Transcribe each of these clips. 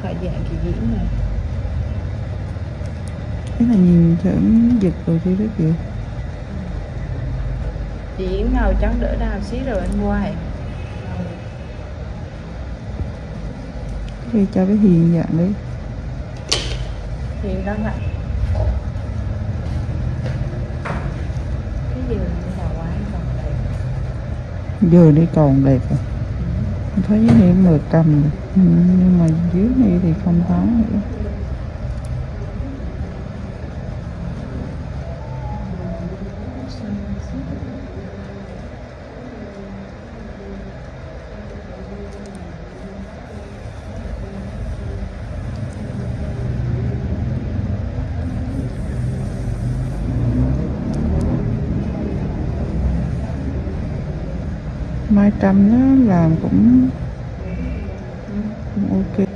phải dạng kỳ diễm này. Cái là nhìn chởm giật rồi chứ rất kìa. Chị Yến màu trắng đỡ đào xí rồi anh mua hả? Cái cho cái Hiền dạng đấy. Hiền đó ạ. Cái giường như là quá còn đẹp. Giờ đi còn đẹp à. Thấy dưới này mờ cầm nhưng mà dưới này thì không có nữa. Mai Trâm nó làm cũng ok.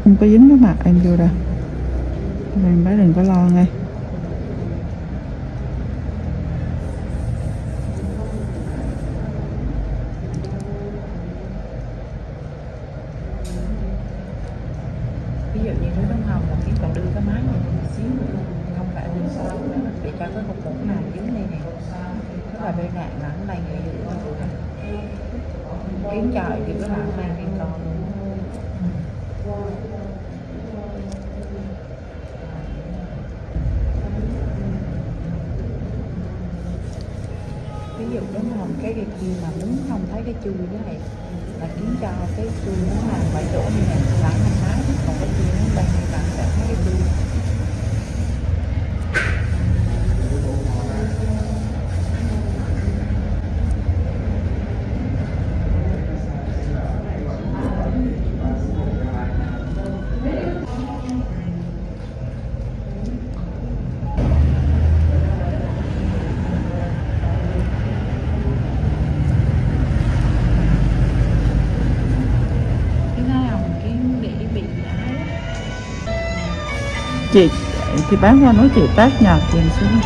Không có dính cái mặt em vô đâu, mình bé đừng có lo nghe. Ví dụ như nước bông hồng một cái còn đưa cái máy này một xíu nữa, không phải lên sau nữa để cho cái cục bột này dưới đây này, tức là bên này là cái này người giữ kiếm trời thì cái làm này thì còn ví dụ đúng không, cái kia mà muốn không thấy cái chui đó này là kiếm cho cái chui nó làm phải chỗ như này lại hành thái, còn cái chui nó đây thì bạn sẽ thấy cái chui. Chị thì bán qua nói chị tát nhọt kèm xuống.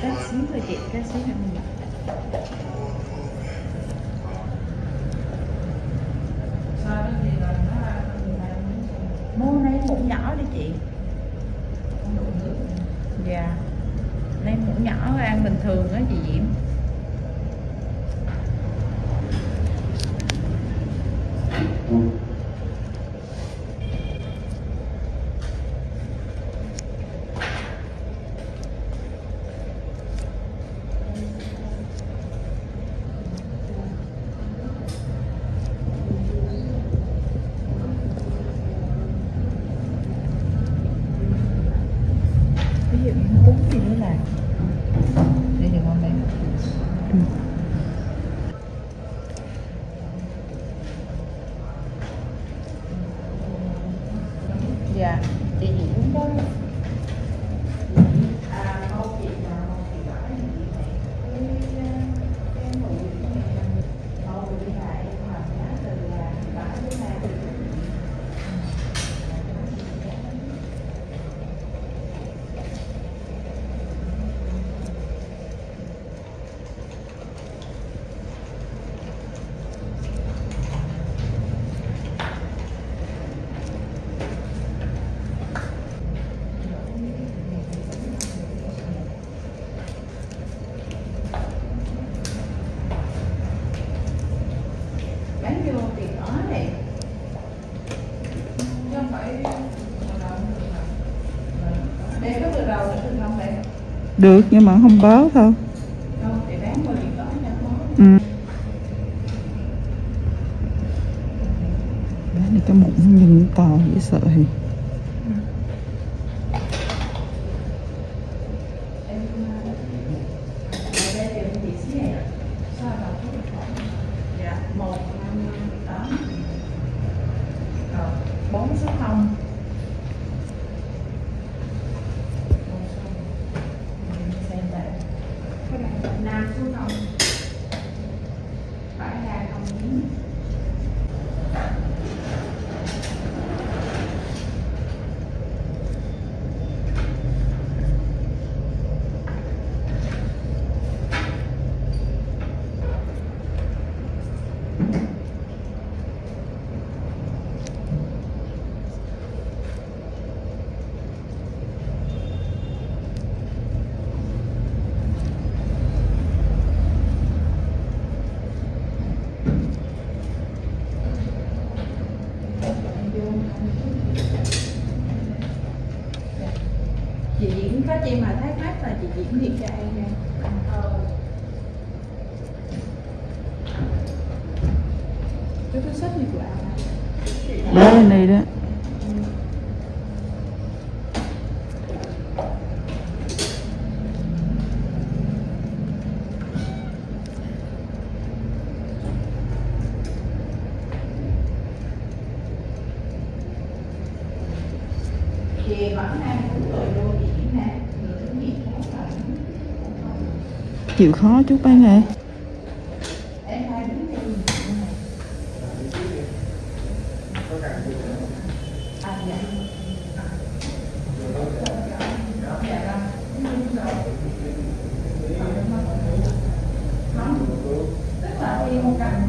Cắt xíu thôi chị, cắt xíu này mình mua này muỗng nhỏ đi chị. Dạ, lấy muỗng nhỏ ăn bình thường á chị Diễm. Ví dụ như cúng thì nó là đây được không em? Dạ, chị Diễm đó. Bán vô tiền đó này chứ không phải đây có từ đầu được không đây? Được nhưng mà không báo thôi. Không, để bán qua tiền đó nha. Bán này cái mụn nhìn to dễ sợ thì. 4 số 0. Xem lại. Cái này là 5 số 0. Phải ra không nhé. Chị diễn có chị mà thấy khách là chị diễn thiệt cho em nè. Cái túi sách gì của anh? Bé lên đây đó. Chị vẫn đang cũng tội đồ diễn nè. Chịu khó chút bán ơi. Em hai đứa này. À dạ. Tức là đi một cạnh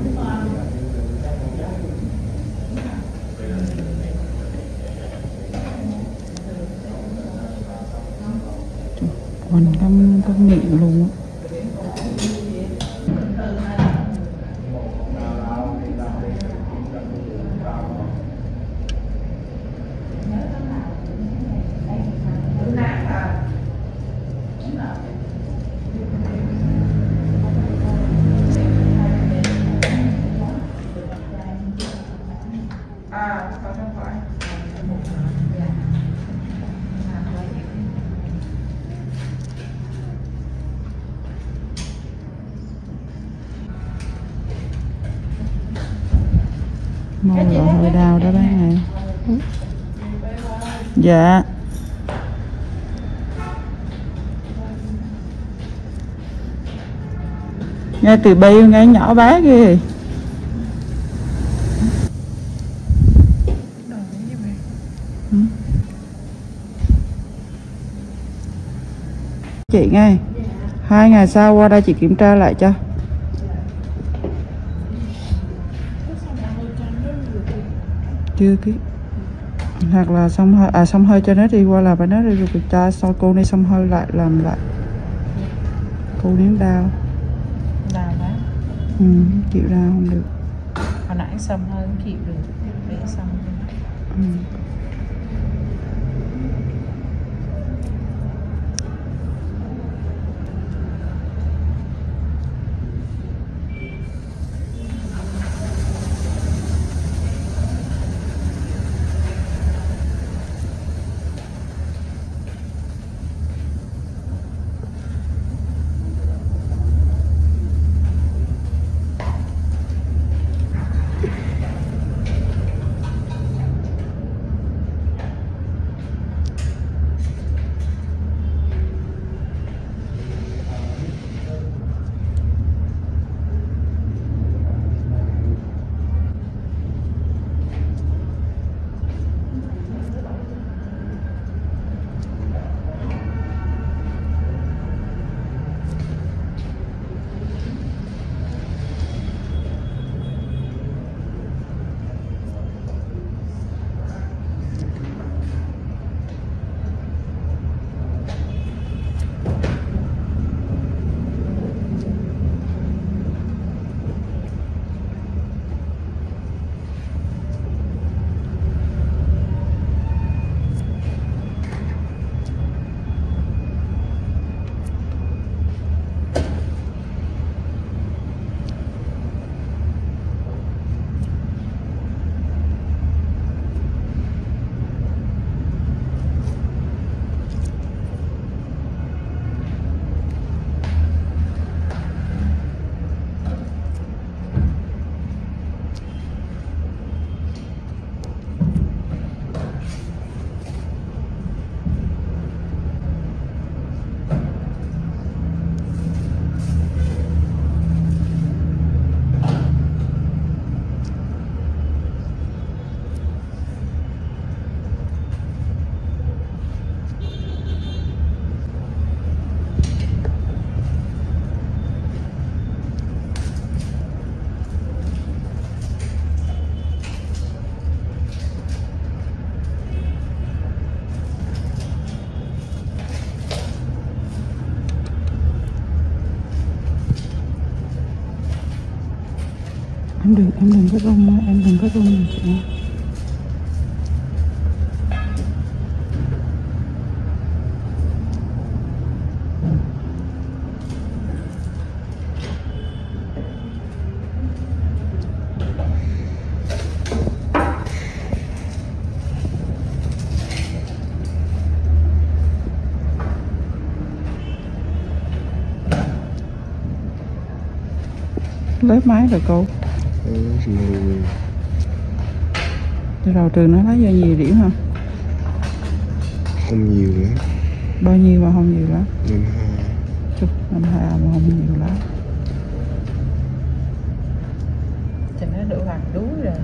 Còn con miệng luôn á. Màu lọ hơi đau đó bác này. Dạ. Nghe từ bi nghe nhỏ bé ghê. Chị nghe 2 ngày sau qua đây chị kiểm tra lại cho. Chưa ký. Hoặc là xông hơi cho nó đi qua là phải nó đi rồi cho sau cô đi xông hơi lại làm lại. Cô nếm đau. đau quá. Chịu đau không được. Hồi nãy xông hơi không chịu được. Để xông. Em đừng có rung, em đừng có rung nè chị. Lấy máy rồi cô. Từ đầu trường nó lấy ra nhiều điểm hả? Không nhiều lắm. Bao nhiêu mà không nhiều lắm? Năm 2. Chục, năm 2 mà không nhiều lắm. Chừng nó đủ hoàng đuối rồi.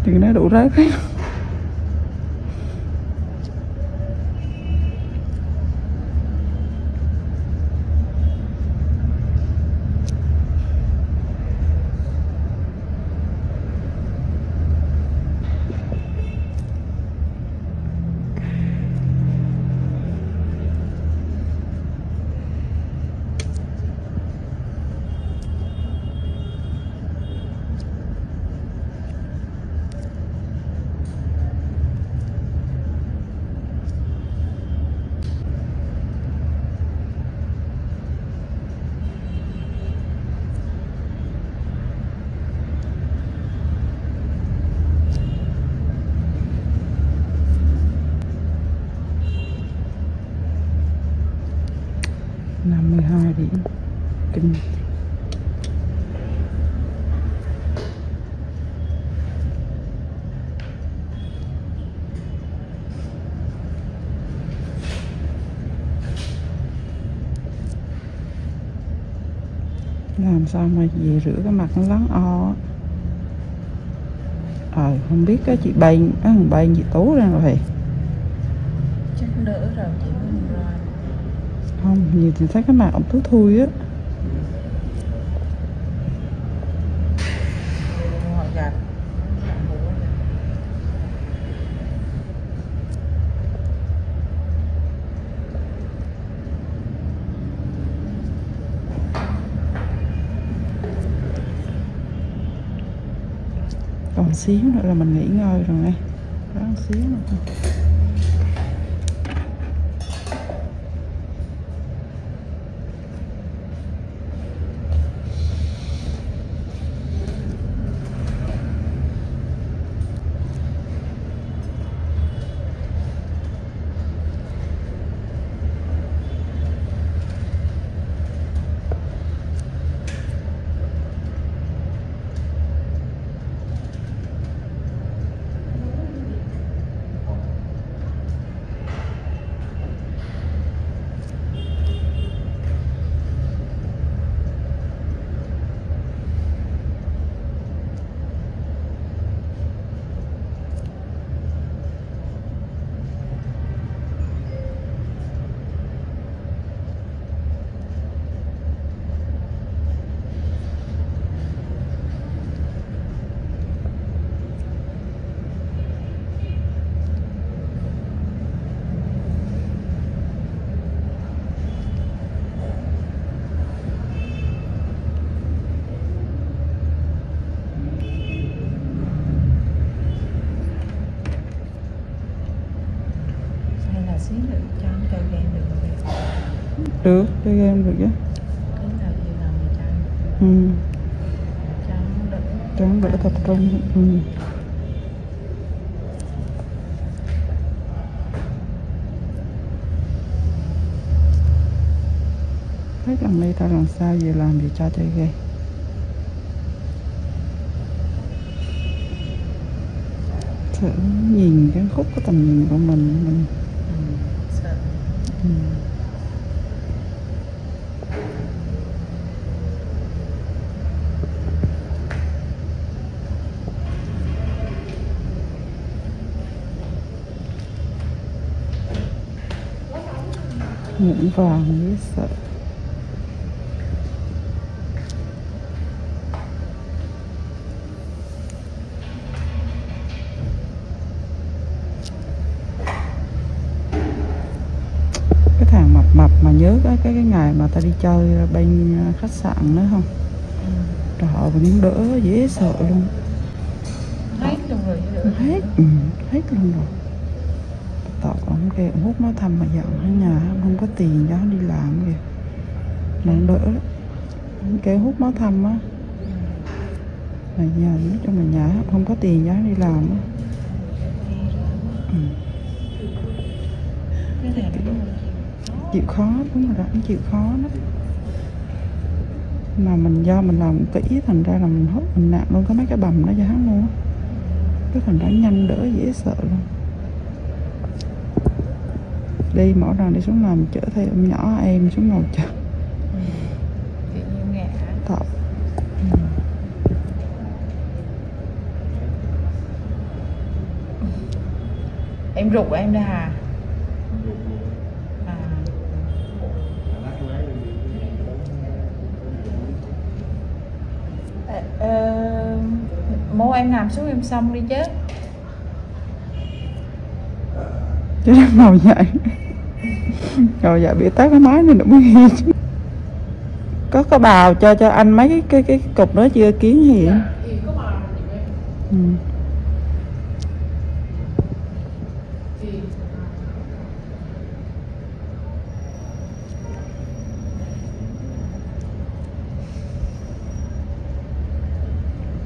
Chừng nó đủ rớt đấy. Năm 12 điểm. Kinh. Làm sao mà về rửa cái mặt nó lắng o. Không biết cái chị bay chị Tú ra rồi. Chắc đỡ rồi chị mới rồi. Không, nhiều thì thấy cái mặt ông Tú thui á. Họ gặp. Còn xíu nữa là mình nghỉ ngơi rồi nghe. Ráng xíu nữa thôi. Xíu nữa cho anh chơi game được rồi. Được, chơi game được chứ. Cái nào gì làm thì cho anh. Ừ. Cho nó đỡ. Cho nó đỡ tập trung. Ừ. Hết lần đây tao làm sao về làm gì cho chơi game. Thử nhìn cái khúc cái tầm nhìn của mình. Sợ. Ừ. Nhẫn vàng với sợ. Cái thằng mập mập mà nhớ cái ngày mà ta đi chơi bên khách sạn nữa không? Trời, mà nâng đỡ dễ sợ luôn. Hết luôn rồi chứ nữa. Hết luôn rồi. Tao ông kêu ông hút nó thăm mà giận ở nhà không có tiền cho đi làm kìa. Nâng đỡ đó. Ông kêu hút máu thăm á. Mà giờ nói chung là nhà không có tiền cho đi làm á. Chịu khó, đúng rồi đó, chịu khó lắm. Mà mình do mình làm kỹ thành ra là mình hốt mình nặng luôn có mấy cái bầm đó cho hắn luôn á. Cái thành ra nhanh đỡ dễ sợ luôn. Đi mỗi lần đi xuống làm chở theo em nhỏ em xuống ngồi chờ. Thật. Em rụt em đây hả? Mô em nằm xuống em xong đi chứ. Chứ đang ngồi dậy. Ngồi dậy bị tắt cái máy này nữa mới nghe chứ. Có cái bào cho anh mấy cái cục đó chưa kiến gì á.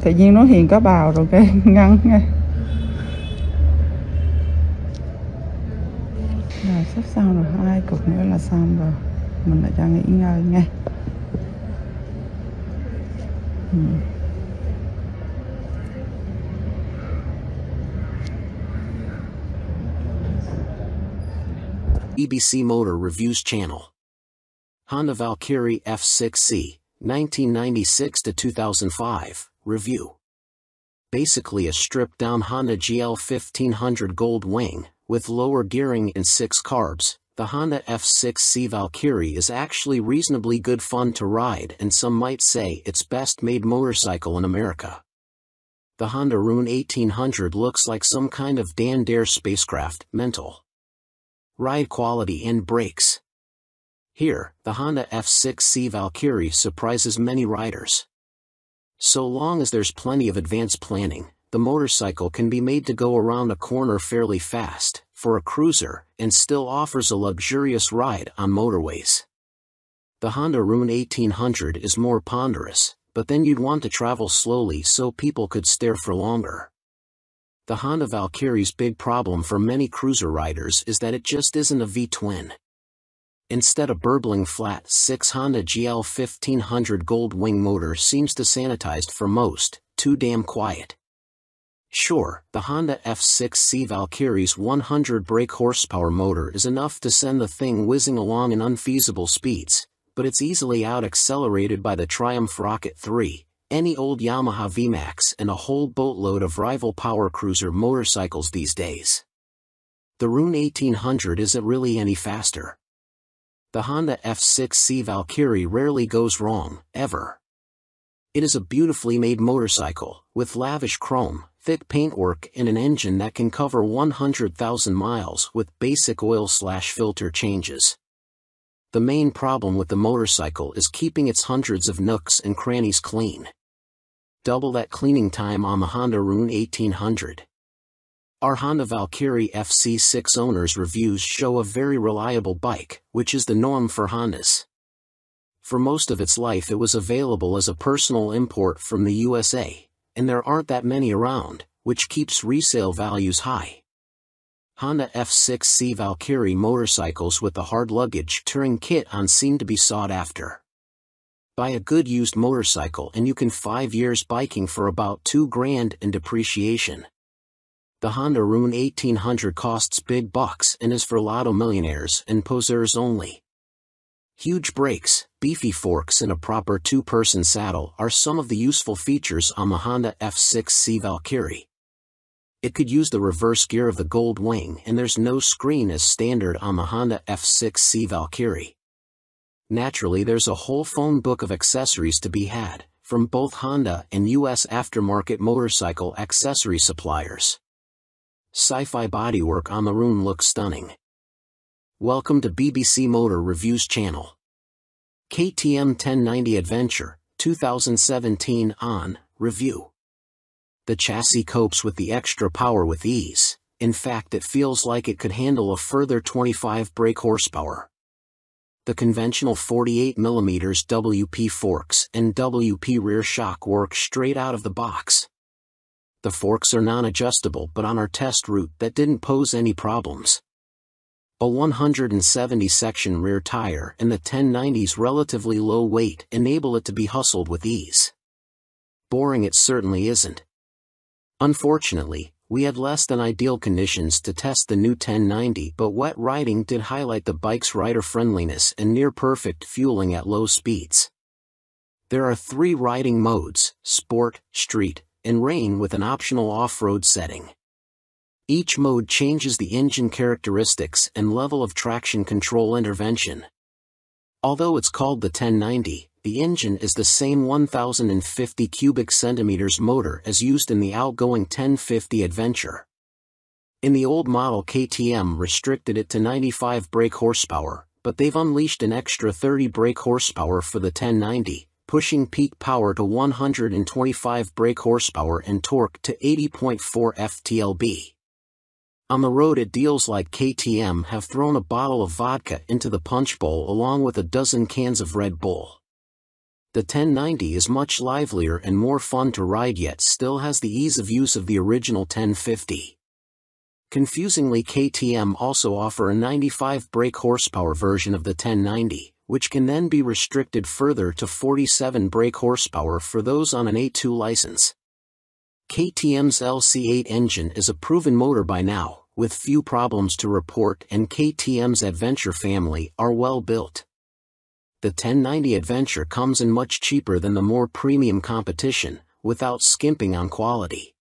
Tự nhiên nó hiện có bào rồi cái ngăn nghe. Rồi sắp xong rồi, 2 cục nữa là xong rồi. Mình lại cho nghỉ ngơi nghe. BBC Motor Reviews Channel. Honda Valkyrie F6C, 1996 to 2005, review. Basically a stripped-down Honda GL 1500 Gold Wing, with lower gearing and 6 carbs. The Honda F6C Valkyrie is actually reasonably good fun to ride, and some might say it's best-made motorcycle in America. The Honda Rune 1800 looks like some kind of Dan Dare spacecraft, mental. Ride quality and brakes. Here, the Honda F6C Valkyrie surprises many riders. So long as there's plenty of advanced planning, the motorcycle can be made to go around a corner fairly fast, for a cruiser, and still offers a luxurious ride on motorways. The Honda Rune 1800 is more ponderous, but then you'd want to travel slowly so people could stare for longer. The Honda Valkyrie's big problem for many cruiser riders is that it just isn't a V-twin. Instead, a burbling flat 6 Honda GL 1500 Gold Wing motor seems to sanitized for most, too damn quiet. Sure, the Honda F6C Valkyrie's 100 brake horsepower motor is enough to send the thing whizzing along in unfeasible speeds, but it's easily out-accelerated by the Triumph Rocket 3, any old Yamaha VMAX and a whole boatload of rival power cruiser motorcycles these days. The Rune 1800 isn't really any faster. The Honda F6C Valkyrie rarely goes wrong, ever. It is a beautifully made motorcycle, with lavish chrome, thick paintwork and an engine that can cover 100,000 miles with basic oil/filter changes. The main problem with the motorcycle is keeping its hundreds of nooks and crannies clean. Double that cleaning time on the Honda Rune 1800. Our Honda Valkyrie FC6 owners' reviews show a very reliable bike, which is the norm for Hondas. For most of its life it was available as a personal import from the USA, and there aren't that many around, which keeps resale values high. Honda F6C Valkyrie motorcycles with the hard luggage touring kit on seem to be sought after. Buy a good used motorcycle and you can 5 years biking for about $2,000 in depreciation. The Honda Rune 1800 costs big bucks and is for lotto millionaires and poseurs only. Huge brakes, beefy forks and a proper 2-person saddle are some of the useful features on the Honda F6C Valkyrie. It could use the reverse gear of the Gold Wing and there's no screen as standard on the Honda F6C Valkyrie. Naturally, there's a whole phone book of accessories to be had, from both Honda and US aftermarket motorcycle accessory suppliers. Sci-fi bodywork on the Rune looks stunning. Welcome to BBC Motor Reviews channel. KTM 1090 Adventure, 2017 on review. The chassis copes with the extra power with ease. In fact, it feels like it could handle a further 25 brake horsepower. The conventional 48mm WP forks and WP rear shock work straight out of the box. The forks are non-adjustable, but on our test route that didn't pose any problems. A 170 section rear tire and the 1090's relatively low weight enable it to be hustled with ease. Boring it certainly isn't. Unfortunately, we had less than ideal conditions to test the new 1090, but wet riding did highlight the bike's rider friendliness and near-perfect fueling at low speeds. There are 3 riding modes: Sport, Street, and Rain, with an optional off-road setting. Each mode changes the engine characteristics and level of traction control intervention. Although it's called the 1090, the engine is the same 1050 cubic centimeters motor as used in the outgoing 1050 Adventure. In the old model, KTM restricted it to 95 brake horsepower, but they've unleashed an extra 30 brake horsepower for the 1090, pushing peak power to 125 brake horsepower and torque to 80.4 ft-lb. On the road, it deals like KTM have thrown a bottle of vodka into the punch bowl along with a dozen cans of Red Bull. The 1090 is much livelier and more fun to ride, yet still has the ease of use of the original 1050. Confusingly, KTM also offer a 95 brake horsepower version of the 1090, which can then be restricted further to 47 brake horsepower for those on an A2 license. KTM's LC8 engine is a proven motor by now, with few problems to report, and KTM's Adventure family are well built. The 1090 Adventure comes in much cheaper than the more premium competition, without skimping on quality.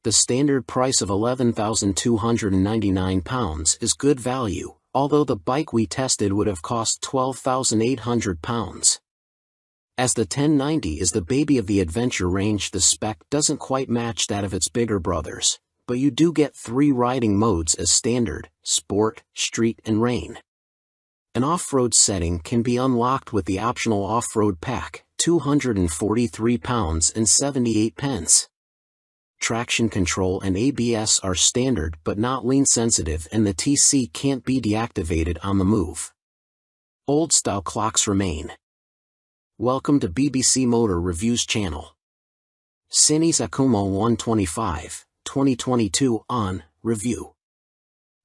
The standard price of £11,299 is good value, although the bike we tested would have cost £12,800. As the 1090 is the baby of the Adventure range, the spec doesn't quite match that of its bigger brothers, but you do get 3 riding modes as standard: Sport, Street, and Rain. An off-road setting can be unlocked with the optional off-road pack, £243 and 78 pence. Traction control and ABS are standard but not lean sensitive, and the TC can't be deactivated on the move. Old-style clocks remain. Welcome to BBC Motor Reviews channel. Cinis Akuma 125, 2022 on review.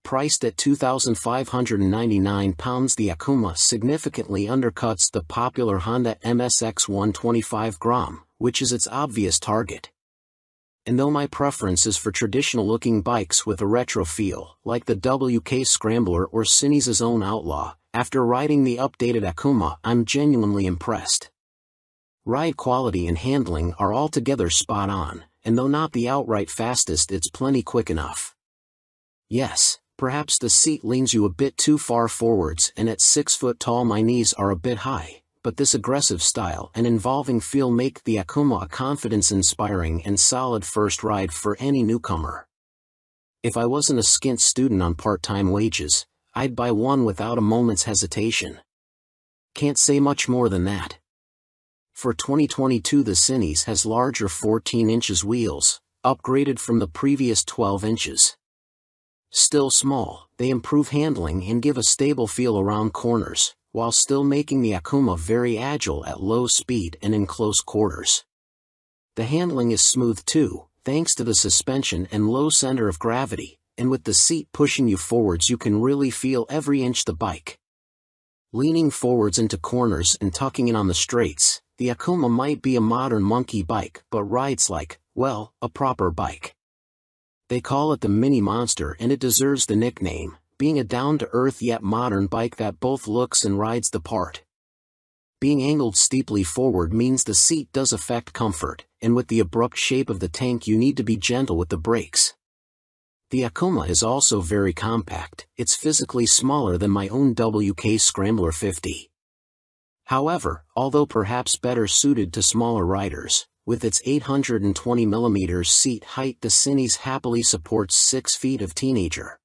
Priced at £2,599, the Akuma significantly undercuts the popular Honda MSX 125 Grom, which is its obvious target. And though my preference is for traditional-looking bikes with a retro feel, like the WK Scrambler or Cinis' own Outlaw, after riding the updated Akuma, I'm genuinely impressed. Ride quality and handling are altogether spot on, and though not the outright fastest, it's plenty quick enough. Yes, perhaps the seat leans you a bit too far forwards, and at 6 foot tall my knees are a bit high, but this aggressive style and involving feel make the Akuma a confidence-inspiring and solid first ride for any newcomer. If I wasn't a skint student on part-time wages, I'd buy one without a moment's hesitation. Can't say much more than that. For 2022, the Cinis has larger 14 inches wheels, upgraded from the previous 12 inches. Still small, they improve handling and give a stable feel around corners, while still making the Akuma very agile at low speed and in close quarters. The handling is smooth too, thanks to the suspension and low center of gravity, and with the seat pushing you forwards you can really feel every inch the bike. Leaning forwards into corners and tucking in on the straights, the Akuma might be a modern monkey bike, but rides like, well, a proper bike. They call it the Mini Monster, and it deserves the nickname, being a down-to-earth yet modern bike that both looks and rides the part. Being angled steeply forward means the seat does affect comfort, and with the abrupt shape of the tank you need to be gentle with the brakes. The Akuma is also very compact. It's physically smaller than my own WK Scrambler 50. However, although perhaps better suited to smaller riders, with its 820mm seat height, the Cinis happily supports 6 feet of teenager.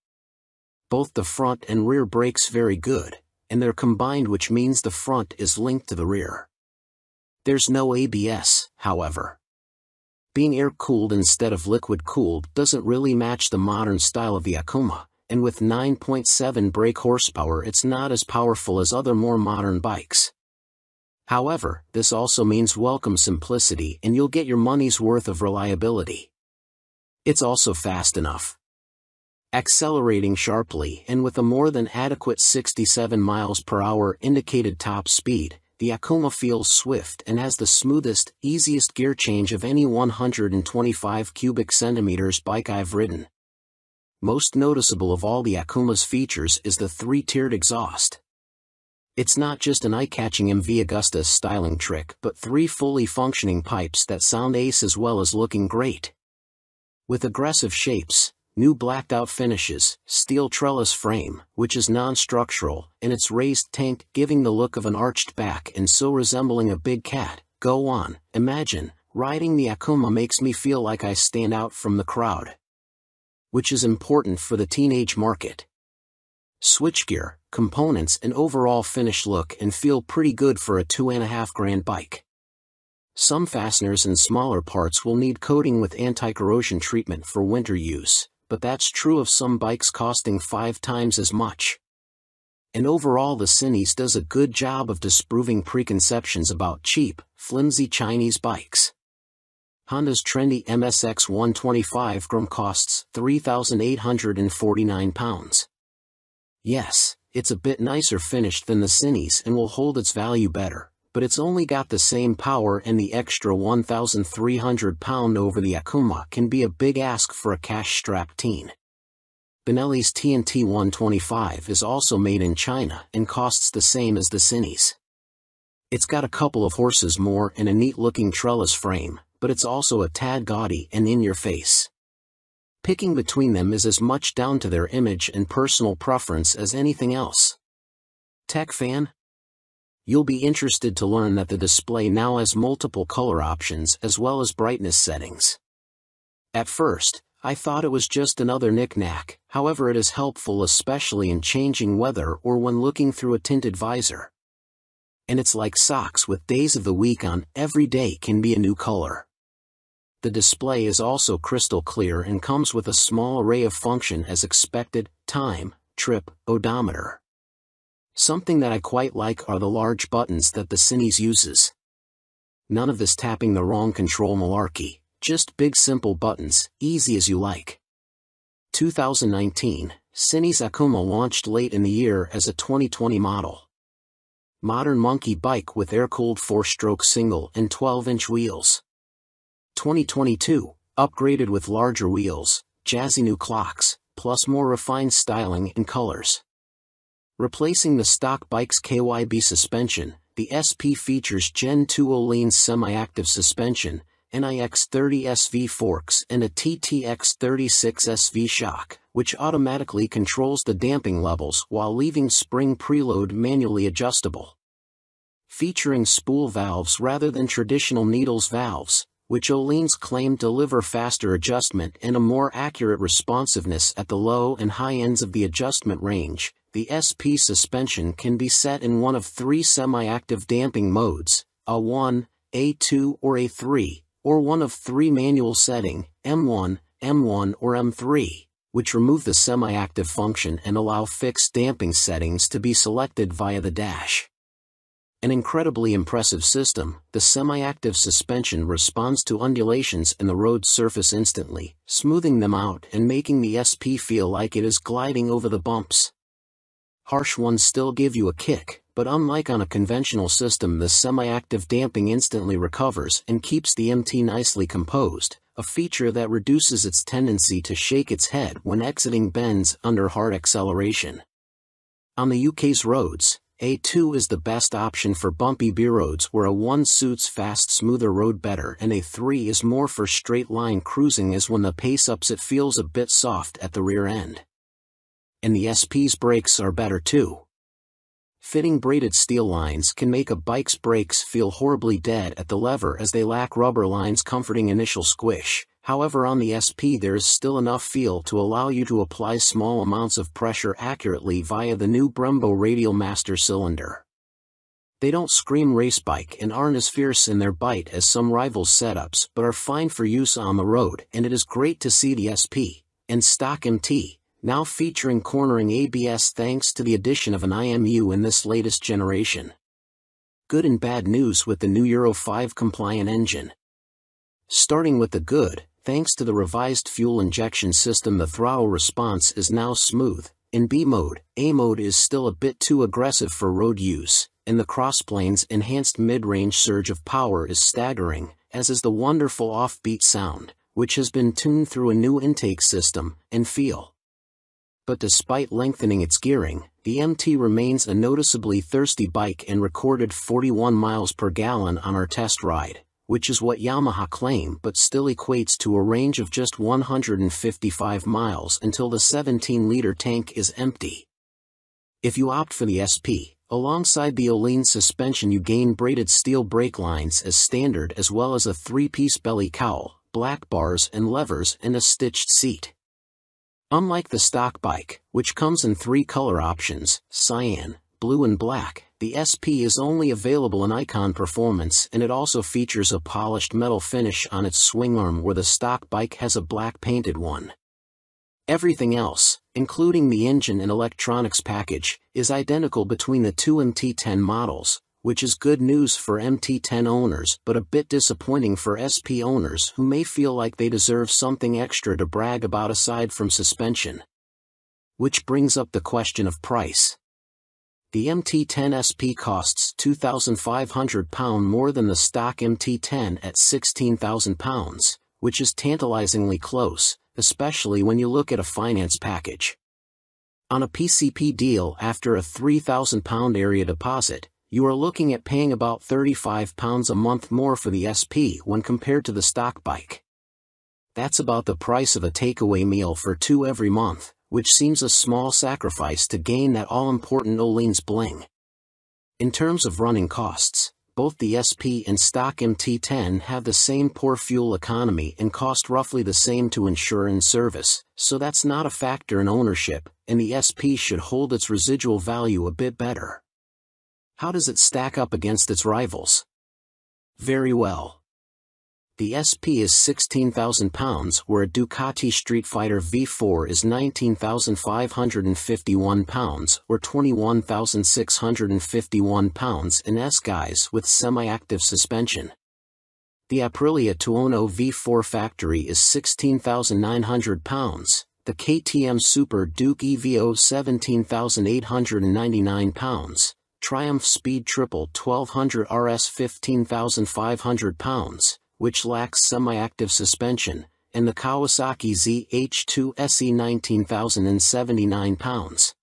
Both the front and rear brakes very good, and they're combined, which means the front is linked to the rear. There's no ABS, however. Being air-cooled instead of liquid-cooled doesn't really match the modern style of the Akuma, and with 9.7 brake horsepower it's not as powerful as other more modern bikes. However, this also means welcome simplicity and you'll get your money's worth of reliability. It's also fast enough. Accelerating sharply and with a more than adequate 67 miles per hour indicated top speed, the Akuma feels swift and has the smoothest, easiest gear change of any 125 cubic centimeters bike I've ridden. Most noticeable of all the Akuma's features is the 3-tiered exhaust. It's not just an eye-catching MV Agusta styling trick but 3 fully functioning pipes that sound ace as well as looking great. With aggressive shapes, new blacked-out finishes, steel trellis frame, which is non-structural, and its raised tank giving the look of an arched back and so resembling a big cat, go on, imagine, riding the Akuma makes me feel like I stand out from the crowd. Which is important for the teenage market. Switchgear, components and overall finish look and feel pretty good for a $2,500 bike. Some fasteners and smaller parts will need coating with anti-corrosion treatment for winter use, but that's true of some bikes costing 5 times as much. And overall the Cines does a good job of disproving preconceptions about cheap, flimsy Chinese bikes. Honda's trendy MSX 125 Grum costs £3,849. Yes, it's a bit nicer finished than the Cines and will hold its value better, but it's only got the same power and the extra £1,300 over the Akuma can be a big ask for a cash-strapped teen. Benelli's TNT 125 is also made in China and costs the same as the Cines. It's got a couple of horses more and a neat-looking trellis frame, but it's also a tad gaudy and in your face. Picking between them is as much down to their image and personal preference as anything else. Tech fan? You'll be interested to learn that the display now has multiple color options as well as brightness settings. At first, I thought it was just another knick-knack, however it is helpful especially in changing weather or when looking through a tinted visor. And it's like socks with days of the week on, every day can be a new color. The display is also crystal clear and comes with a small array of function as expected: time, trip, odometer. Something that I quite like are the large buttons that the Cines uses. None of this tapping the wrong control malarkey, just big simple buttons, easy as you like. 2019, Cines Akuma launched late in the year as a 2020 model. Modern monkey bike with air-cooled 4-stroke single and 12-inch wheels. 2022, upgraded with larger wheels, jazzy new clocks, plus more refined styling and colors. Replacing the stock bike's KYB suspension, the SP features Gen 2 Öhlins semi-active suspension, NIX 30 SV forks and a TTX 36 SV shock, which automatically controls the damping levels while leaving spring preload manually adjustable. Featuring spool valves rather than traditional needles valves, which Öhlins claim deliver faster adjustment and a more accurate responsiveness at the low and high ends of the adjustment range, the SP suspension can be set in one of 3 semi-active damping modes, A1, A2 or A3, or one of 3 manual setting, M1, M1 or M3, which remove the semi-active function and allow fixed damping settings to be selected via the dash. An incredibly impressive system, the semi-active suspension responds to undulations in the road surface instantly, smoothing them out and making the SP feel like it is gliding over the bumps. Harsh ones still give you a kick, but unlike on a conventional system, the semi-active damping instantly recovers and keeps the MT nicely composed, a feature that reduces its tendency to shake its head when exiting bends under hard acceleration. On the UK's roads, A2 is the best option for bumpy B-roads where a 1 suits fast smoother road better and A3 is more for straight line cruising, as when the pace ups it feels a bit soft at the rear end. And the SP's brakes are better too. Fitting braided steel lines can make a bike's brakes feel horribly dead at the lever as they lack rubber lines comforting initial squish. However, on the SP there is still enough feel to allow you to apply small amounts of pressure accurately via the new Brembo Radial Master cylinder. They don't scream race bike and aren't as fierce in their bite as some rivals' setups, but are fine for use on the road, and it is great to see the SP and stock MT now featuring cornering ABS thanks to the addition of an IMU in this latest generation. Good and bad news with the new Euro 5 compliant engine. Starting with the good, thanks to the revised fuel injection system, the throttle response is now smooth. In B mode, A mode is still a bit too aggressive for road use, and the crossplane's enhanced mid-range surge of power is staggering, as is the wonderful offbeat sound, which has been tuned through a new intake system and feel. But despite lengthening its gearing, the MT remains a noticeably thirsty bike and recorded 41 miles per gallon on our test ride, which is what Yamaha claim but still equates to a range of just 155 miles until the 17-liter tank is empty. If you opt for the SP, alongside the Öhlins suspension you gain braided steel brake lines as standard, as well as a 3-piece belly cowl, black bars and levers, and a stitched seat. Unlike the stock bike, which comes in 3 color options, cyan, blue and black, the SP is only available in Icon Performance, and it also features a polished metal finish on its swing arm where the stock bike has a black painted one. Everything else, including the engine and electronics package, is identical between the two MT10 models, which is good news for MT10 owners but a bit disappointing for SP owners who may feel like they deserve something extra to brag about aside from suspension. Which brings up the question of price. The MT10 SP costs £2,500 more than the stock MT10 at £16,000, which is tantalizingly close, especially when you look at a finance package. On a PCP deal after a £3,000 area deposit, you are looking at paying about £35 a month more for the SP when compared to the stock bike. That's about the price of a takeaway meal for 2 every month, which seems a small sacrifice to gain that all-important Öhlins bling. In terms of running costs, both the SP and stock MT10 have the same poor fuel economy and cost roughly the same to insure and service, so that's not a factor in ownership, and the SP should hold its residual value a bit better. How does it stack up against its rivals? Very well. The SP is £16,000, where a Ducati Street Fighter V4 is £19,551 or £21,651 in S-Guise with semi-active suspension. The Aprilia Tuono V4 factory is £16,900, the KTM Super Duke EVO £17,899, Triumph Speed Triple 1200 RS £15,500, which lacks semi-active suspension, and the Kawasaki ZH2 SE £19,079.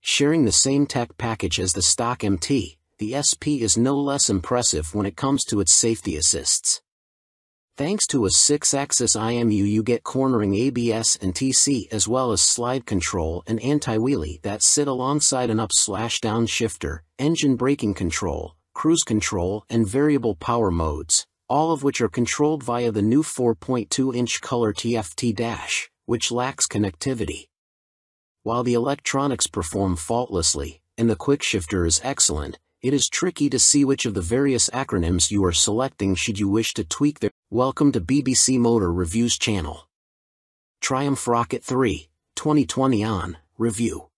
Sharing the same tech package as the stock MT, the SP is no less impressive when it comes to its safety assists. Thanks to a 6-axis IMU you get cornering ABS and TC, as well as slide control and anti-wheelie that sit alongside an up/down shifter, engine braking control, cruise control and variable power modes, all of which are controlled via the new 4.2-inch color TFT dash, which lacks connectivity. While the electronics perform faultlessly, and the quickshifter is excellent, it is tricky to see which of the various acronyms you are selecting should you wish to tweak their. Welcome to BBC Motor Reviews channel. Triumph Rocket 3, 2020 on review.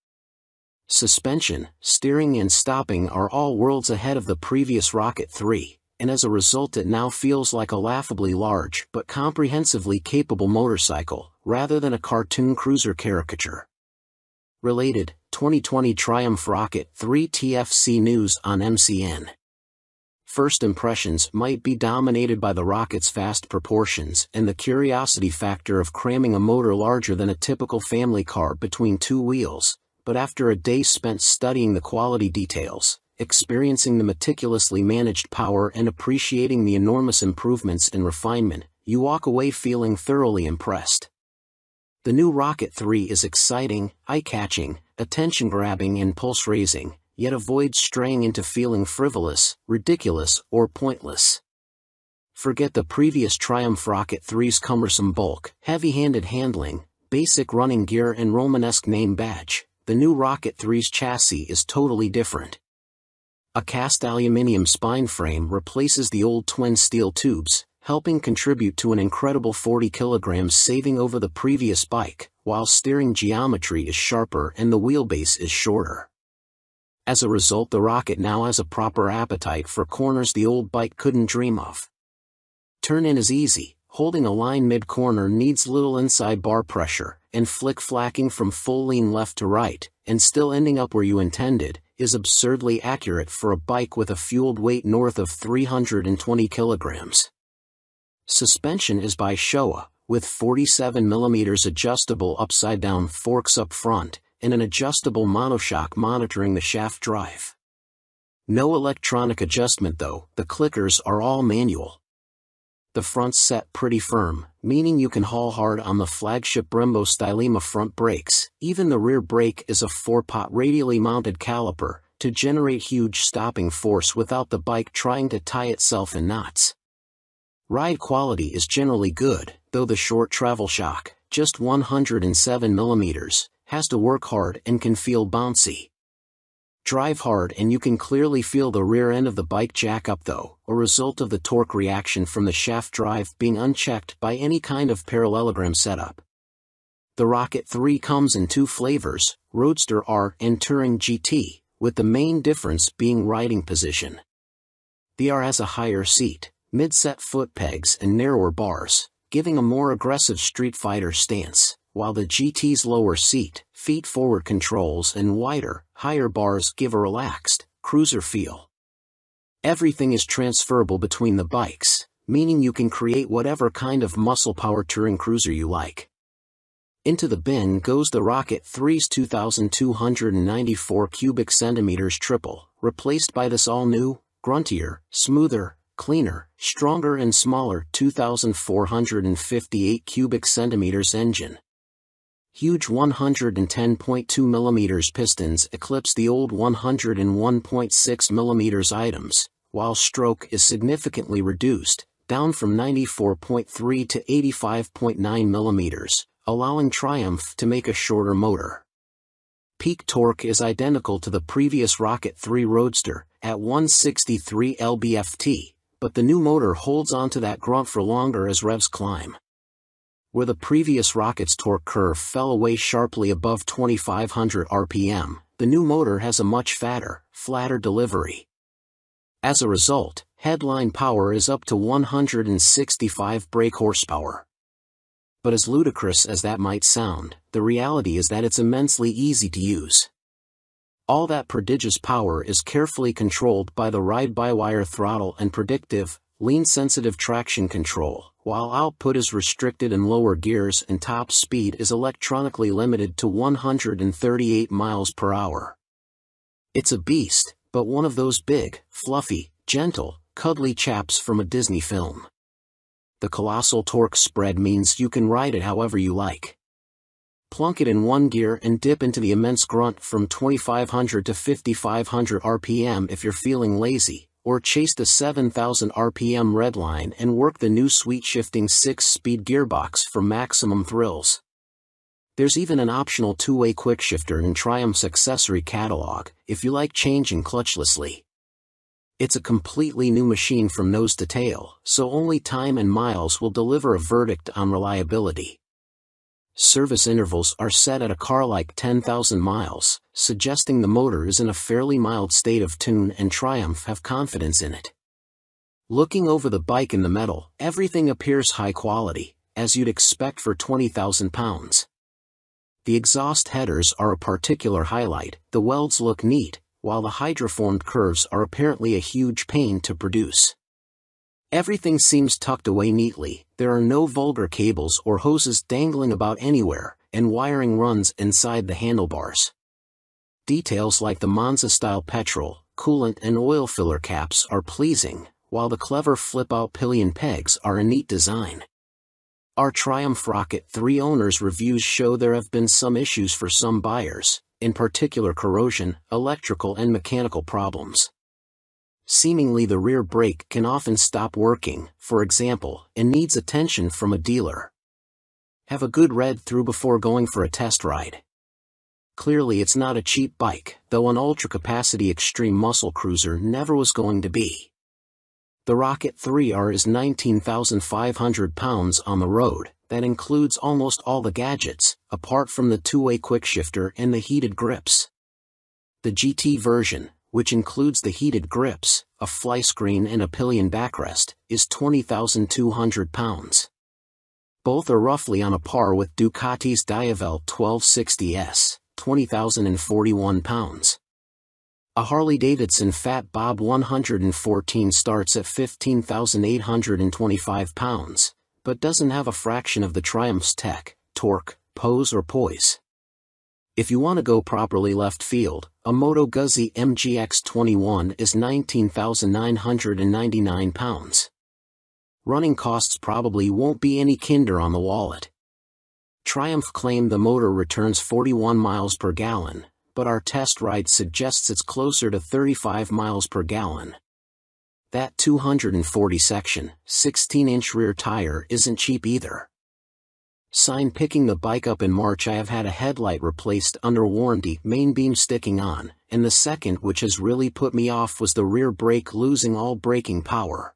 Suspension, steering and stopping are all worlds ahead of the previous Rocket 3, and as a result it now feels like a laughably large but comprehensively capable motorcycle, rather than a cartoon cruiser caricature. Related, 2020 Triumph Rocket 3 TFC news on MCN. First impressions might be dominated by the Rocket's vast proportions and the curiosity factor of cramming a motor larger than a typical family car between 2 wheels, but after a day spent studying the quality details, experiencing the meticulously managed power and appreciating the enormous improvements in refinement, you walk away feeling thoroughly impressed. The new Rocket 3 is exciting, eye-catching, attention-grabbing and pulse-raising, yet avoids straying into feeling frivolous, ridiculous, or pointless. Forget the previous Triumph Rocket 3's cumbersome bulk, heavy-handed handling, basic running gear and Romanesque name badge. The new Rocket 3's chassis is totally different. A cast aluminium spine frame replaces the old twin steel tubes, helping contribute to an incredible 40 kilograms saving over the previous bike, while steering geometry is sharper and the wheelbase is shorter. As a result, the Rocket now has a proper appetite for corners the old bike couldn't dream of. Turn-in is easy, holding a line mid-corner needs little inside bar pressure, and flick-flacking from full lean left to right, and still ending up where you intended, is absurdly accurate for a bike with a fueled weight north of 320 kilograms. Suspension is by Showa, with 47mm adjustable upside-down forks up front, and an adjustable monoshock monitoring the shaft drive. No electronic adjustment though, the clickers are all manual. The front's set pretty firm, meaning you can haul hard on the flagship Brembo Stylema front brakes. Even the rear brake is a 4-pot radially mounted caliper, to generate huge stopping force without the bike trying to tie itself in knots. Ride quality is generally good, though the short travel shock, just 107mm, has to work hard and can feel bouncy. Drive hard and you can clearly feel the rear end of the bike jack up though, a result of the torque reaction from the shaft drive being unchecked by any kind of parallelogram setup. The Rocket 3 comes in 2 flavors, Roadster R and Touring GT, with the main difference being riding position. The R has a higher seat, mid-set foot pegs and narrower bars, giving a more aggressive Street Fighter stance, while the GT's lower seat, feet-forward controls and wider, higher bars give a relaxed, cruiser feel. Everything is transferable between the bikes, meaning you can create whatever kind of muscle power touring cruiser you like. Into the bin goes the Rocket 3's 2,294 cubic centimeters triple, replaced by this all-new, gruntier, smoother, cleaner, stronger and smaller 2,458 cubic centimeters engine. Huge 110.2mm pistons eclipse the old 101.6mm items, while stroke is significantly reduced, down from 94.3 to 85.9mm, allowing Triumph to make a shorter motor. Peak torque is identical to the previous Rocket 3 Roadster, at 163 lb-ft, but the new motor holds onto that grunt for longer as revs climb. Where the previous Rocket's torque curve fell away sharply above 2,500 RPM, the new motor has a much fatter, flatter delivery. As a result, headline power is up to 165 brake horsepower. But as ludicrous as that might sound, the reality is that it's immensely easy to use. All that prodigious power is carefully controlled by the ride-by-wire throttle and predictive, lean-sensitive traction control, while output is restricted in lower gears and top speed is electronically limited to 138 miles per hour. It's a beast, but one of those big, fluffy, gentle, cuddly chaps from a Disney film. The colossal torque spread means you can ride it however you like. Plunk it in one gear and dip into the immense grunt from 2,500 to 5,500 RPM if you're feeling lazy, or chase the 7,000 RPM redline and work the new sweet-shifting 6-speed gearbox for maximum thrills. There's even an optional 2-way quickshifter in Triumph's accessory catalog, if you like changing clutchlessly. It's a completely new machine from nose to tail, so only time and miles will deliver a verdict on reliability. Service intervals are set at a car like 10,000 miles, suggesting the motor is in a fairly mild state of tune and Triumph have confidence in it. Looking over the bike in the metal, everything appears high quality, as you'd expect for 20,000 pounds. The exhaust headers are a particular highlight, the welds look neat, while the hydroformed curves are apparently a huge pain to produce. Everything seems tucked away neatly, there are no vulgar cables or hoses dangling about anywhere, and wiring runs inside the handlebars. Details like the Monza-style petrol, coolant and oil filler caps are pleasing, while the clever flip-out pillion pegs are a neat design. Our Triumph Rocket 3 owners' reviews show there have been some issues for some buyers, in particular corrosion, electrical and mechanical problems. Seemingly the rear brake can often stop working, for example, and needs attention from a dealer. Have a good read through before going for a test ride. Clearly it's not a cheap bike, though an ultra-capacity extreme muscle cruiser never was going to be. The Rocket 3R is 19,500 pounds on the road. That includes almost all the gadgets, apart from the two-way quickshifter and the heated grips. The GT version, which includes the heated grips, a fly screen and a pillion backrest, is 20,200 pounds. Both are roughly on a par with Ducati's Diavel 1260S, 20,041 pounds. A Harley-Davidson Fat Bob 114 starts at 15,825 pounds, but doesn't have a fraction of the Triumph's tech, torque, pose or poise. If you want to go properly left field, a Moto Guzzi MGX21 is 19,999 pounds. Running costs probably won't be any kinder on the wallet. Triumph claimed the motor returns 41 miles per gallon, but our test ride suggests it's closer to 35 miles per gallon. That 240 section, 16-inch rear tire isn't cheap either. Sign picking the bike up in March. I have had a headlight replaced under warranty, main beam sticking on, and the second which has really put me off was the rear brake losing all braking power.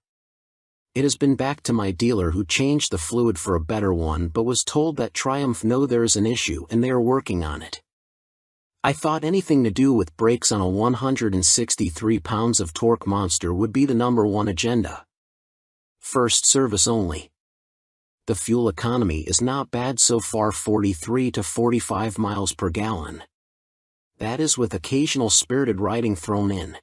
It has been back to my dealer who changed the fluid for a better one but was told that Triumph know there is an issue and they are working on it. I thought anything to do with brakes on a 163 pounds of torque monster would be the #1 agenda. First service only. The fuel economy is not bad so far, 43 to 45 miles per gallon. That is with occasional spirited riding thrown in.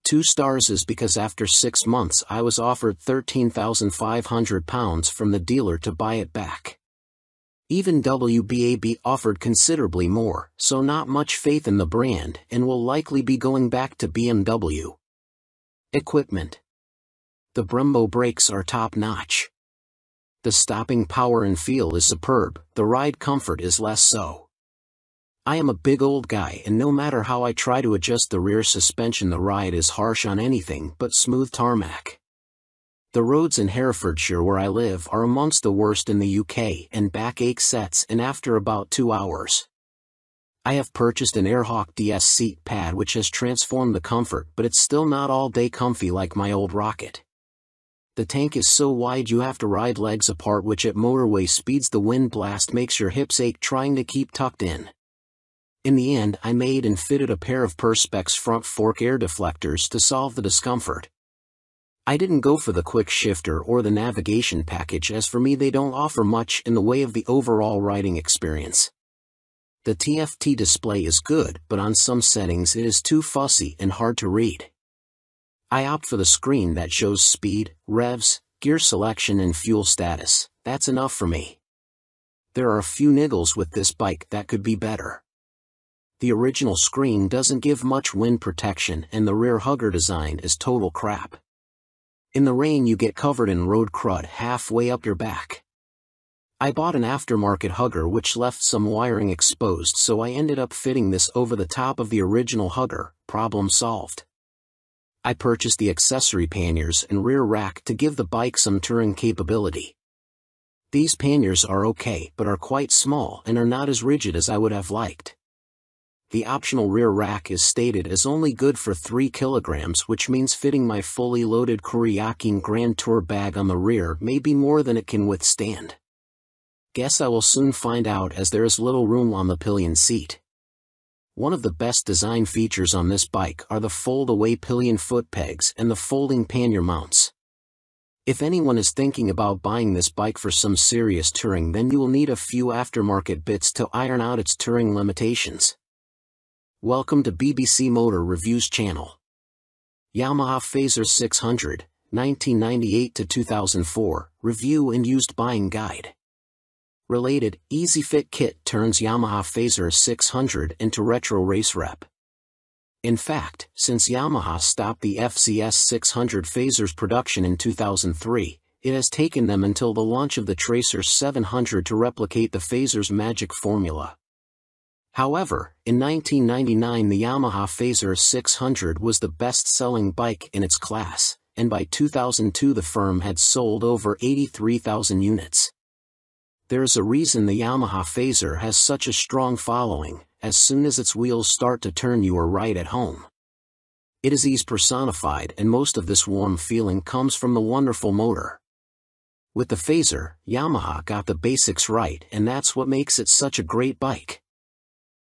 2 stars is because after 6 months I was offered 13,500 pounds from the dealer to buy it back. Even WBAB offered considerably more, so not much faith in the brand and will likely be going back to BMW. Equipment. The Brembo brakes are top-notch. The stopping power and feel is superb, the ride comfort is less so. I am a big old guy and no matter how I try to adjust the rear suspension the ride is harsh on anything but smooth tarmac. The roads in Herefordshire where I live are amongst the worst in the UK and backache sets in after about 2 hours. I have purchased an Airhawk DS seat pad which has transformed the comfort but it's still not all day comfy like my old Rocket. The tank is so wide you have to ride legs apart which at motorway speeds the wind blast makes your hips ache trying to keep tucked in. In the end I made and fitted a pair of Perspex front fork air deflectors to solve the discomfort. I didn't go for the quick shifter or the navigation package as for me they don't offer much in the way of the overall riding experience. The TFT display is good but on some settings it is too fussy and hard to read. I opt for the screen that shows speed, revs, gear selection and fuel status. That's enough for me. There are a few niggles with this bike that could be better. The original screen doesn't give much wind protection and the rear hugger design is total crap. In the rain you get covered in road crud halfway up your back. I bought an aftermarket hugger which left some wiring exposed so I ended up fitting this over the top of the original hugger, problem solved. I purchased the accessory panniers and rear rack to give the bike some touring capability. These panniers are okay but are quite small and are not as rigid as I would have liked. The optional rear rack is stated as only good for 3 kilograms which means fitting my fully loaded Kuryakyn Grand Tour bag on the rear may be more than it can withstand. Guess I will soon find out as there is little room on the pillion seat. One of the best design features on this bike are the fold-away pillion foot pegs and the folding pannier mounts. If anyone is thinking about buying this bike for some serious touring then you will need a few aftermarket bits to iron out its touring limitations. Welcome to BBC Motor Reviews channel. Yamaha Fazer 600, 1998 to 2004, Review and Used Buying Guide. Related, Easy Fit Kit turns Yamaha Fazer 600 into retro race rep. In fact, since Yamaha stopped the FZS 600 Fazer's production in 2003, it has taken them until the launch of the Tracer 700 to replicate the Fazer's magic formula. However, in 1999 the Yamaha Fazer 600 was the best-selling bike in its class, and by 2002 the firm had sold over 83,000 units. There is a reason the Yamaha Fazer has such a strong following, as soon as its wheels start to turn you are right at home. It is ease personified, and most of this warm feeling comes from the wonderful motor. With the Phazer, Yamaha got the basics right, and that's what makes it such a great bike.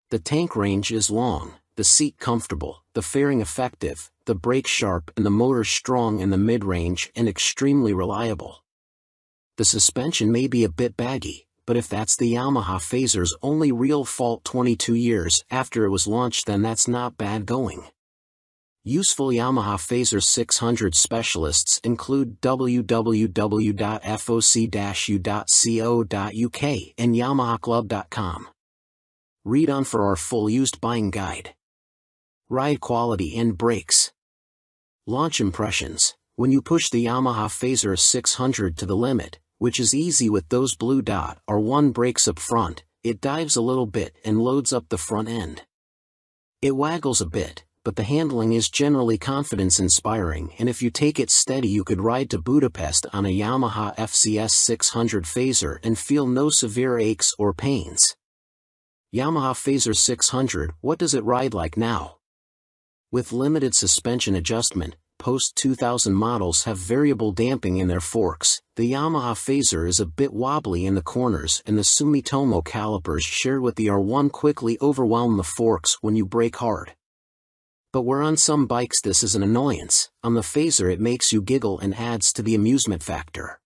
The tank range is long, the seat comfortable, the fairing effective, the brake sharp, and the motor strong in the mid-range and extremely reliable. The suspension may be a bit baggy, but if that's the Yamaha Phazer's only real fault 22 years after it was launched, then that's not bad going. Useful Yamaha Phazer 600 specialists include www.foc-u.co.uk and yamahaclub.com. Read on for our full used buying guide. Ride quality and brakes. Launch impressions. When you push the Yamaha Phazer 600 to the limit, which is easy with those blue dot or one brakes up front, it dives a little bit and loads up the front end. It waggles a bit, but the handling is generally confidence-inspiring, and if you take it steady you could ride to Budapest on a Yamaha FCS 600 Phazer and feel no severe aches or pains. Yamaha Phazer 600, what does it ride like now? With limited suspension adjustment, post-2000 models have variable damping in their forks. The Yamaha Phazer is a bit wobbly in the corners, and the Sumitomo calipers shared with the R1 quickly overwhelm the forks when you brake hard. But where on some bikes this is an annoyance, on the Phazer it makes you giggle and adds to the amusement factor.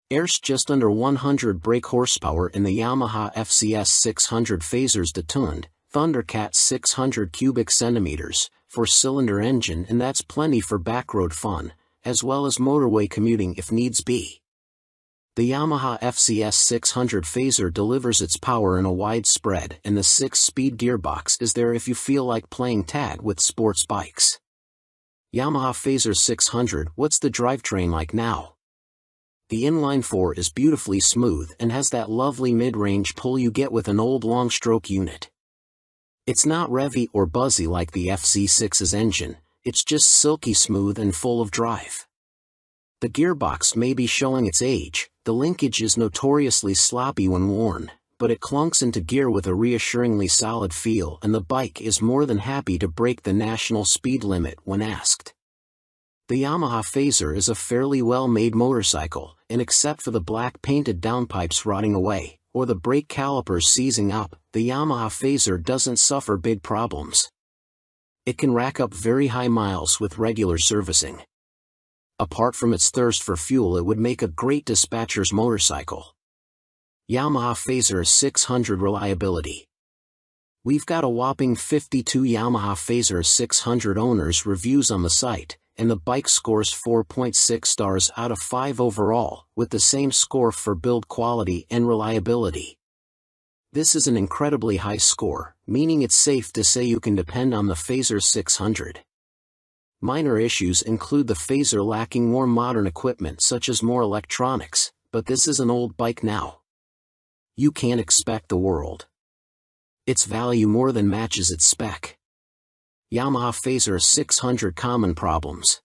There's just under 100 brake horsepower in the Yamaha FCS 600 Phazer's detuned Thundercat 600 cubic centimeters, 4-cylinder engine, and that's plenty for backroad fun, as well as motorway commuting if needs be. The Yamaha FCS 600 Phazer delivers its power in a wide spread, and the 6-speed gearbox is there if you feel like playing tag with sports bikes. Yamaha Phazer 600, what's the drivetrain like now? The inline-4 is beautifully smooth and has that lovely mid-range pull you get with an old long-stroke unit. It's not revvy or buzzy like the FC6's engine, it's just silky smooth and full of drive. The gearbox may be showing its age, the linkage is notoriously sloppy when worn, but it clunks into gear with a reassuringly solid feel, and the bike is more than happy to break the national speed limit when asked. The Yamaha Phazer is a fairly well-made motorcycle, and except for the black painted downpipes rotting away, or the brake calipers seizing up, the Yamaha Phazer doesn't suffer big problems. It can rack up very high miles with regular servicing. Apart from its thirst for fuel, it would make a great dispatcher's motorcycle. Yamaha Phazer 600 reliability. We've got a whopping 52 Yamaha Phazer 600 owners reviews on the site, and the bike scores 4.6 stars out of 5 overall, with the same score for build quality and reliability. This is an incredibly high score, meaning it's safe to say you can depend on the Phazer 600. Minor issues include the Phazer lacking more modern equipment such as more electronics, but this is an old bike now. You can't expect the world. Its value more than matches its spec. Yamaha Phazer 600 common problems.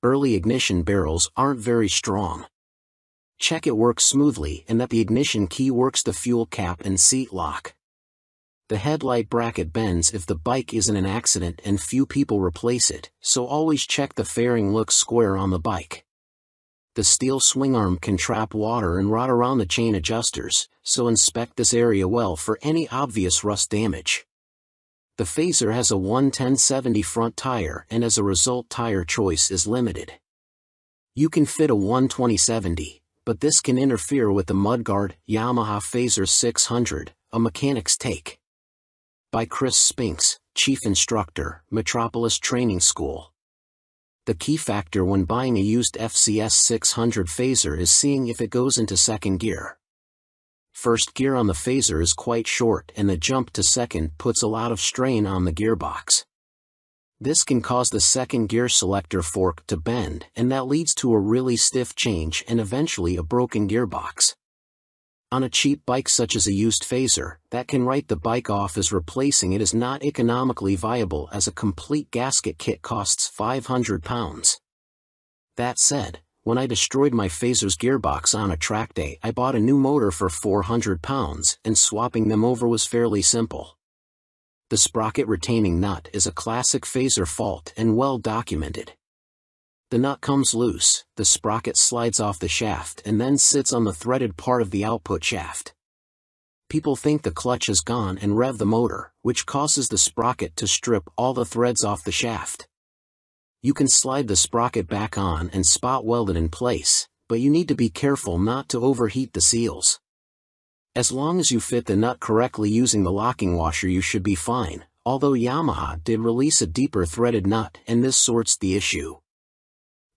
Early ignition barrels aren't very strong. Check it works smoothly and that the ignition key works the fuel cap and seat lock. The headlight bracket bends if the bike is in an accident and few people replace it, so always check the fairing looks square on the bike. The steel swingarm can trap water and rot around the chain adjusters, so inspect this area well for any obvious rust damage. The Phazer has a 110/70 front tire, and as a result tire choice is limited. You can fit a 120/70, but this can interfere with the mudguard. Yamaha Phazer 600, a mechanic's take. By Chris Spinks, Chief Instructor, Metropolis Training School. The key factor when buying a used FCS 600 Phazer is seeing if it goes into second gear. First gear on the Phazer is quite short, and the jump to second puts a lot of strain on the gearbox. This can cause the second gear selector fork to bend, and that leads to a really stiff change and eventually a broken gearbox. On a cheap bike such as a used Phazer, that can write the bike off as replacing it is not economically viable, as a complete gasket kit costs £500. That said, when I destroyed my Phazer's gearbox on a track day, I bought a new motor for £400, and swapping them over was fairly simple. The sprocket retaining nut is a classic phaser fault and well documented. The nut comes loose, the sprocket slides off the shaft and then sits on the threaded part of the output shaft. People think the clutch is gone and rev the motor, which causes the sprocket to strip all the threads off the shaft. You can slide the sprocket back on and spot weld it in place, but you need to be careful not to overheat the seals. As long as you fit the nut correctly using the locking washer, you should be fine, although Yamaha did release a deeper threaded nut and this sorts the issue.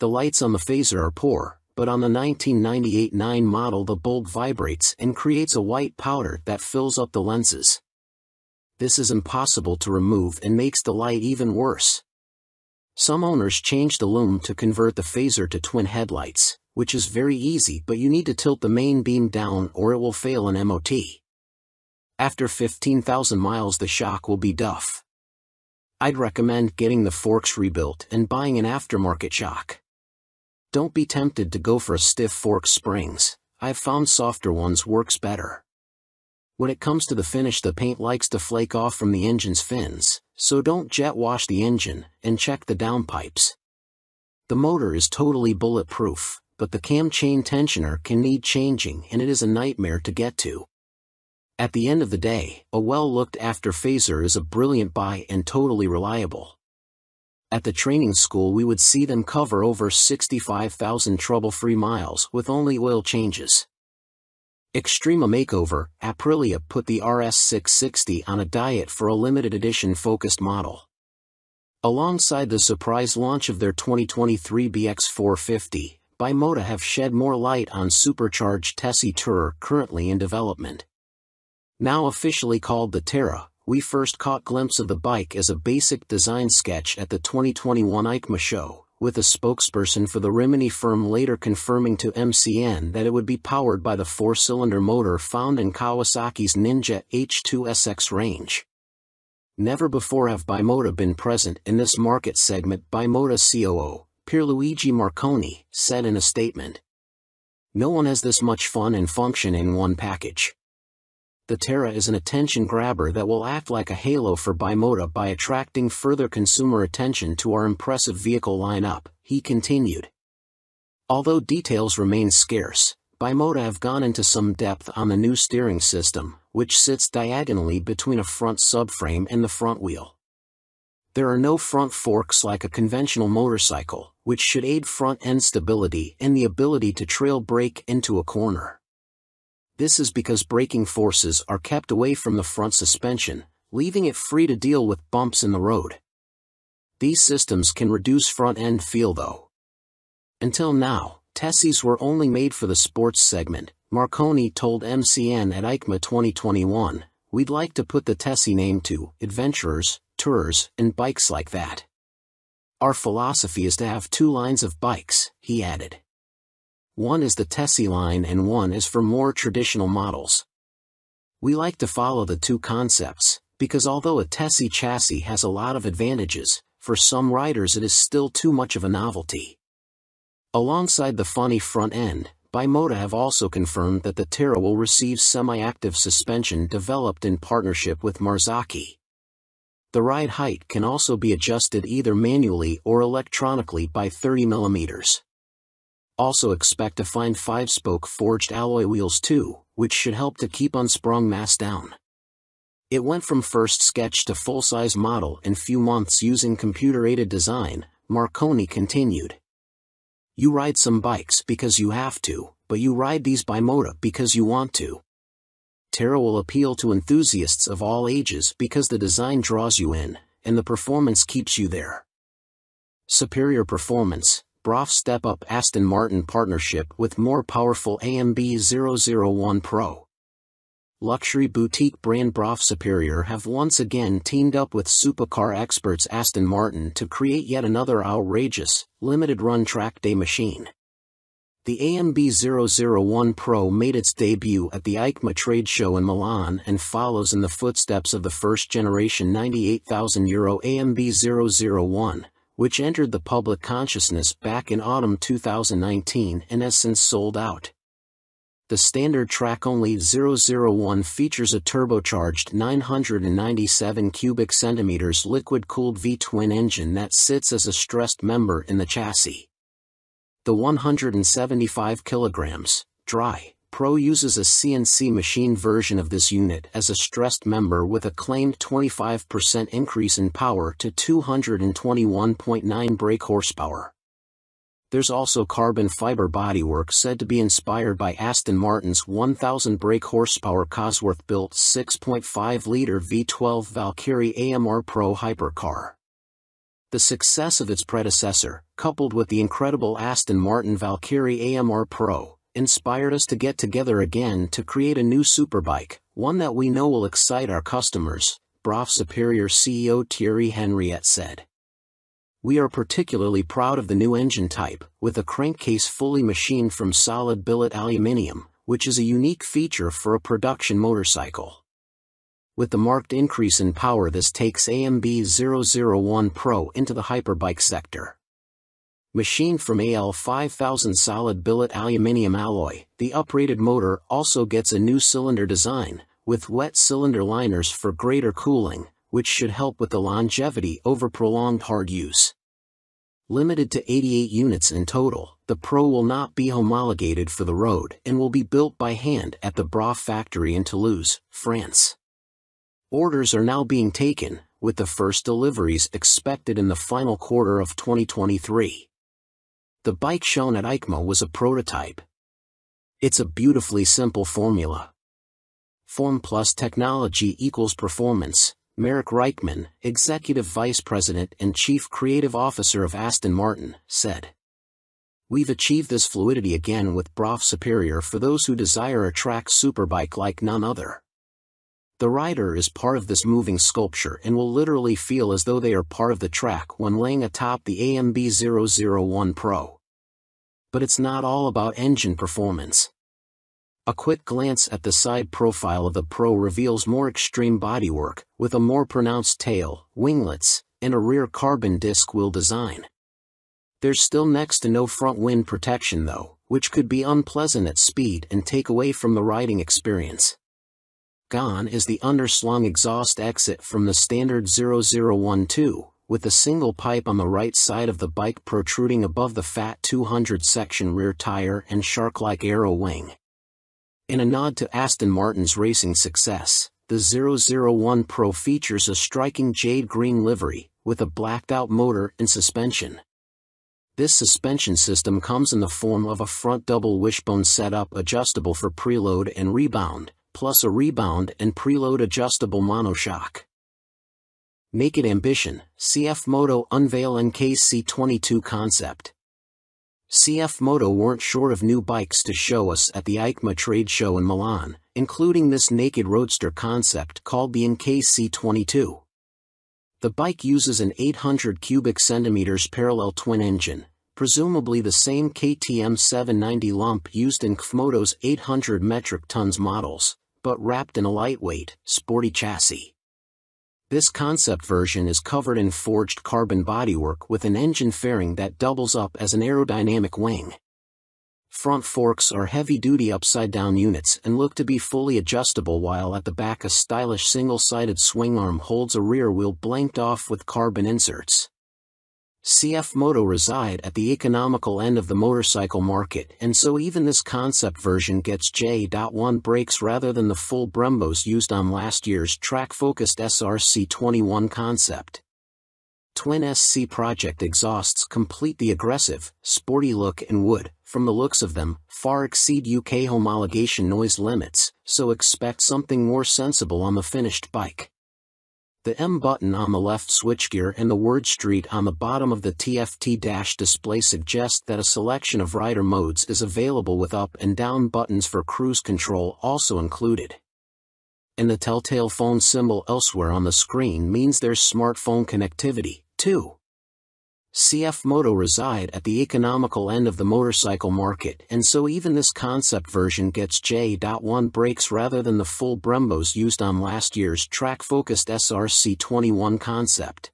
The lights on the phaser are poor, but on the 1998-9 model the bulb vibrates and creates a white powder that fills up the lenses. This is impossible to remove and makes the light even worse. Some owners change the lume to convert the phaser to twin headlights, which is very easy, but you need to tilt the main beam down or it will fail an MOT. After 15,000 miles the shock will be duff. I'd recommend getting the forks rebuilt and buying an aftermarket shock. Don't be tempted to go for a stiff fork springs. I've found softer ones works better. When it comes to the finish, the paint likes to flake off from the engine's fins, so don't jet wash the engine, and check the downpipes. The motor is totally bulletproof, but the cam chain tensioner can need changing and it is a nightmare to get to. At the end of the day, a well-looked-after phaser is a brilliant buy and totally reliable. At the training school we would see them cover over 65,000 trouble-free miles with only oil changes. Extrema Makeover, Aprilia put the RS660 on a diet for a limited edition focused model. Alongside the surprise launch of their 2023 BX450, Bimota have shed more light on supercharged Tessie Tourer currently in development. Now officially called the Terra, we first caught glimpse of the bike as a basic design sketch at the 2021 EICMA show, with a spokesperson for the Rimini firm later confirming to MCN that it would be powered by the 4-cylinder motor found in Kawasaki's Ninja H2SX range. Never before have Bimota been present in this market segment, Bimota COO, Pierluigi Marconi, said in a statement. No one has this much fun and function in one package. The Terra is an attention grabber that will act like a halo for Bimota by attracting further consumer attention to our impressive vehicle lineup, he continued. Although details remain scarce, Bimota have gone into some depth on the new steering system, which sits diagonally between a front subframe and the front wheel. There are no front forks like a conventional motorcycle, which should aid front-end stability and the ability to trail brake into a corner. This is because braking forces are kept away from the front suspension, leaving it free to deal with bumps in the road. These systems can reduce front-end feel though. Until now, Tessies were only made for the sports segment, Marconi told MCN at EICMA 2021, we'd like to put the Tessie name to adventurers, tourers, and bikes like that. Our philosophy is to have two lines of bikes, he added. One is the Tessie line and one is for more traditional models. We like to follow the two concepts, because although a Tessie chassis has a lot of advantages, for some riders it is still too much of a novelty. Alongside the funny front end, Bimota have also confirmed that the Terra will receive semi-active suspension developed in partnership with Marzocchi. The ride height can also be adjusted either manually or electronically by 30 mm. Also expect to find 5-spoke forged alloy wheels too, which should help to keep unsprung mass down. It went from first sketch to full-size model in few months using computer-aided design, Marconi continued. You ride some bikes because you have to, but you ride these Bimota because you want to. Terra will appeal to enthusiasts of all ages because the design draws you in, and the performance keeps you there. Superior performance. Brough Step Up Aston Martin partnership with more powerful AMB 001 Pro. Luxury boutique brand Brough Superior have once again teamed up with supercar experts Aston Martin to create yet another outrageous, limited-run track day machine. The AMB 001 Pro made its debut at the EICMA trade show in Milan and follows in the footsteps of the first-generation €98,000 AMB 001. Which entered the public consciousness back in autumn 2019 and has since sold out. The standard track-only 001 features a turbocharged 997 cubic centimeters liquid-cooled V-twin engine that sits as a stressed member in the chassis. The 175 kilograms, dry, Pro uses a CNC machine version of this unit as a stressed member with a claimed 25% increase in power to 221.9 brake horsepower. There's also carbon fiber bodywork said to be inspired by Aston Martin's 1,000 brake horsepower Cosworth-built 6.5-liter V12 Valkyrie AMR Pro hypercar. The success of its predecessor, coupled with the incredible Aston Martin Valkyrie AMR Pro, inspired us to get together again to create a new superbike, one that we know will excite our customers, BRAF Superior CEO Thierry Henriette said. We are particularly proud of the new engine type, with a crankcase fully machined from solid billet aluminium, which is a unique feature for a production motorcycle. With the marked increase in power, this takes AMB 001 Pro into the hyperbike sector. Machined from AL 5000 solid billet aluminium alloy, the uprated motor also gets a new cylinder design, with wet cylinder liners for greater cooling, which should help with the longevity over prolonged hard use. Limited to 88 units in total, the Pro will not be homologated for the road and will be built by hand at the BRAF factory in Toulouse, France. Orders are now being taken, with the first deliveries expected in the final quarter of 2023. The bike shown at EICMA was a prototype. It's a beautifully simple formula. Form plus technology equals performance, Marek Reichman, Executive Vice President and Chief Creative Officer of Aston Martin, said. We've achieved this fluidity again with BRAF Superior for those who desire a track superbike like none other. The rider is part of this moving sculpture and will literally feel as though they are part of the track when laying atop the AMB 001 Pro. But it's not all about engine performance. A quick glance at the side profile of the Pro reveals more extreme bodywork, with a more pronounced tail, winglets, and a rear carbon disc wheel design. There's still next to no front wind protection though, which could be unpleasant at speed and take away from the riding experience. Gone is the underslung exhaust exit from the standard 001-2, with a single pipe on the right side of the bike protruding above the fat 200 section rear tire and shark-like aero wing. In a nod to Aston Martin's racing success, the 001 Pro features a striking jade green livery, with a blacked-out motor and suspension. This suspension system comes in the form of a front double wishbone setup adjustable for preload and rebound, plus a rebound and preload adjustable monoshock. Naked Ambition, CF Moto unveil NKC22 concept. CF Moto weren't short of new bikes to show us at the EICMA trade show in Milan, including this naked roadster concept called the NKC22. The bike uses an 800 cubic centimeters parallel twin engine, presumably the same KTM 790 lump used in KFMoto's 800 metric tons models, but wrapped in a lightweight, sporty chassis. This concept version is covered in forged carbon bodywork with an engine fairing that doubles up as an aerodynamic wing. Front forks are heavy-duty upside-down units and look to be fully adjustable, while at the back a stylish single-sided swing arm holds a rear wheel blanked off with carbon inserts. CF Moto reside at the economical end of the motorcycle market, and so even this concept version gets J.1 brakes rather than the full Brembos used on last year's track-focused SRC21 concept. Twin SC Project exhausts complete the aggressive, sporty look and would, from the looks of them, far exceed UK homologation noise limits, so expect something more sensible on the finished bike. The M button on the left switchgear and the word Street on the bottom of the TFT dash display suggest that a selection of rider modes is available with up and down buttons for cruise control also included. And the telltale phone symbol elsewhere on the screen means there's smartphone connectivity, too. CF Moto reside at the economical end of the motorcycle market, and so even this concept version gets J.1 brakes rather than the full Brembos used on last year's track-focused SRC21 concept.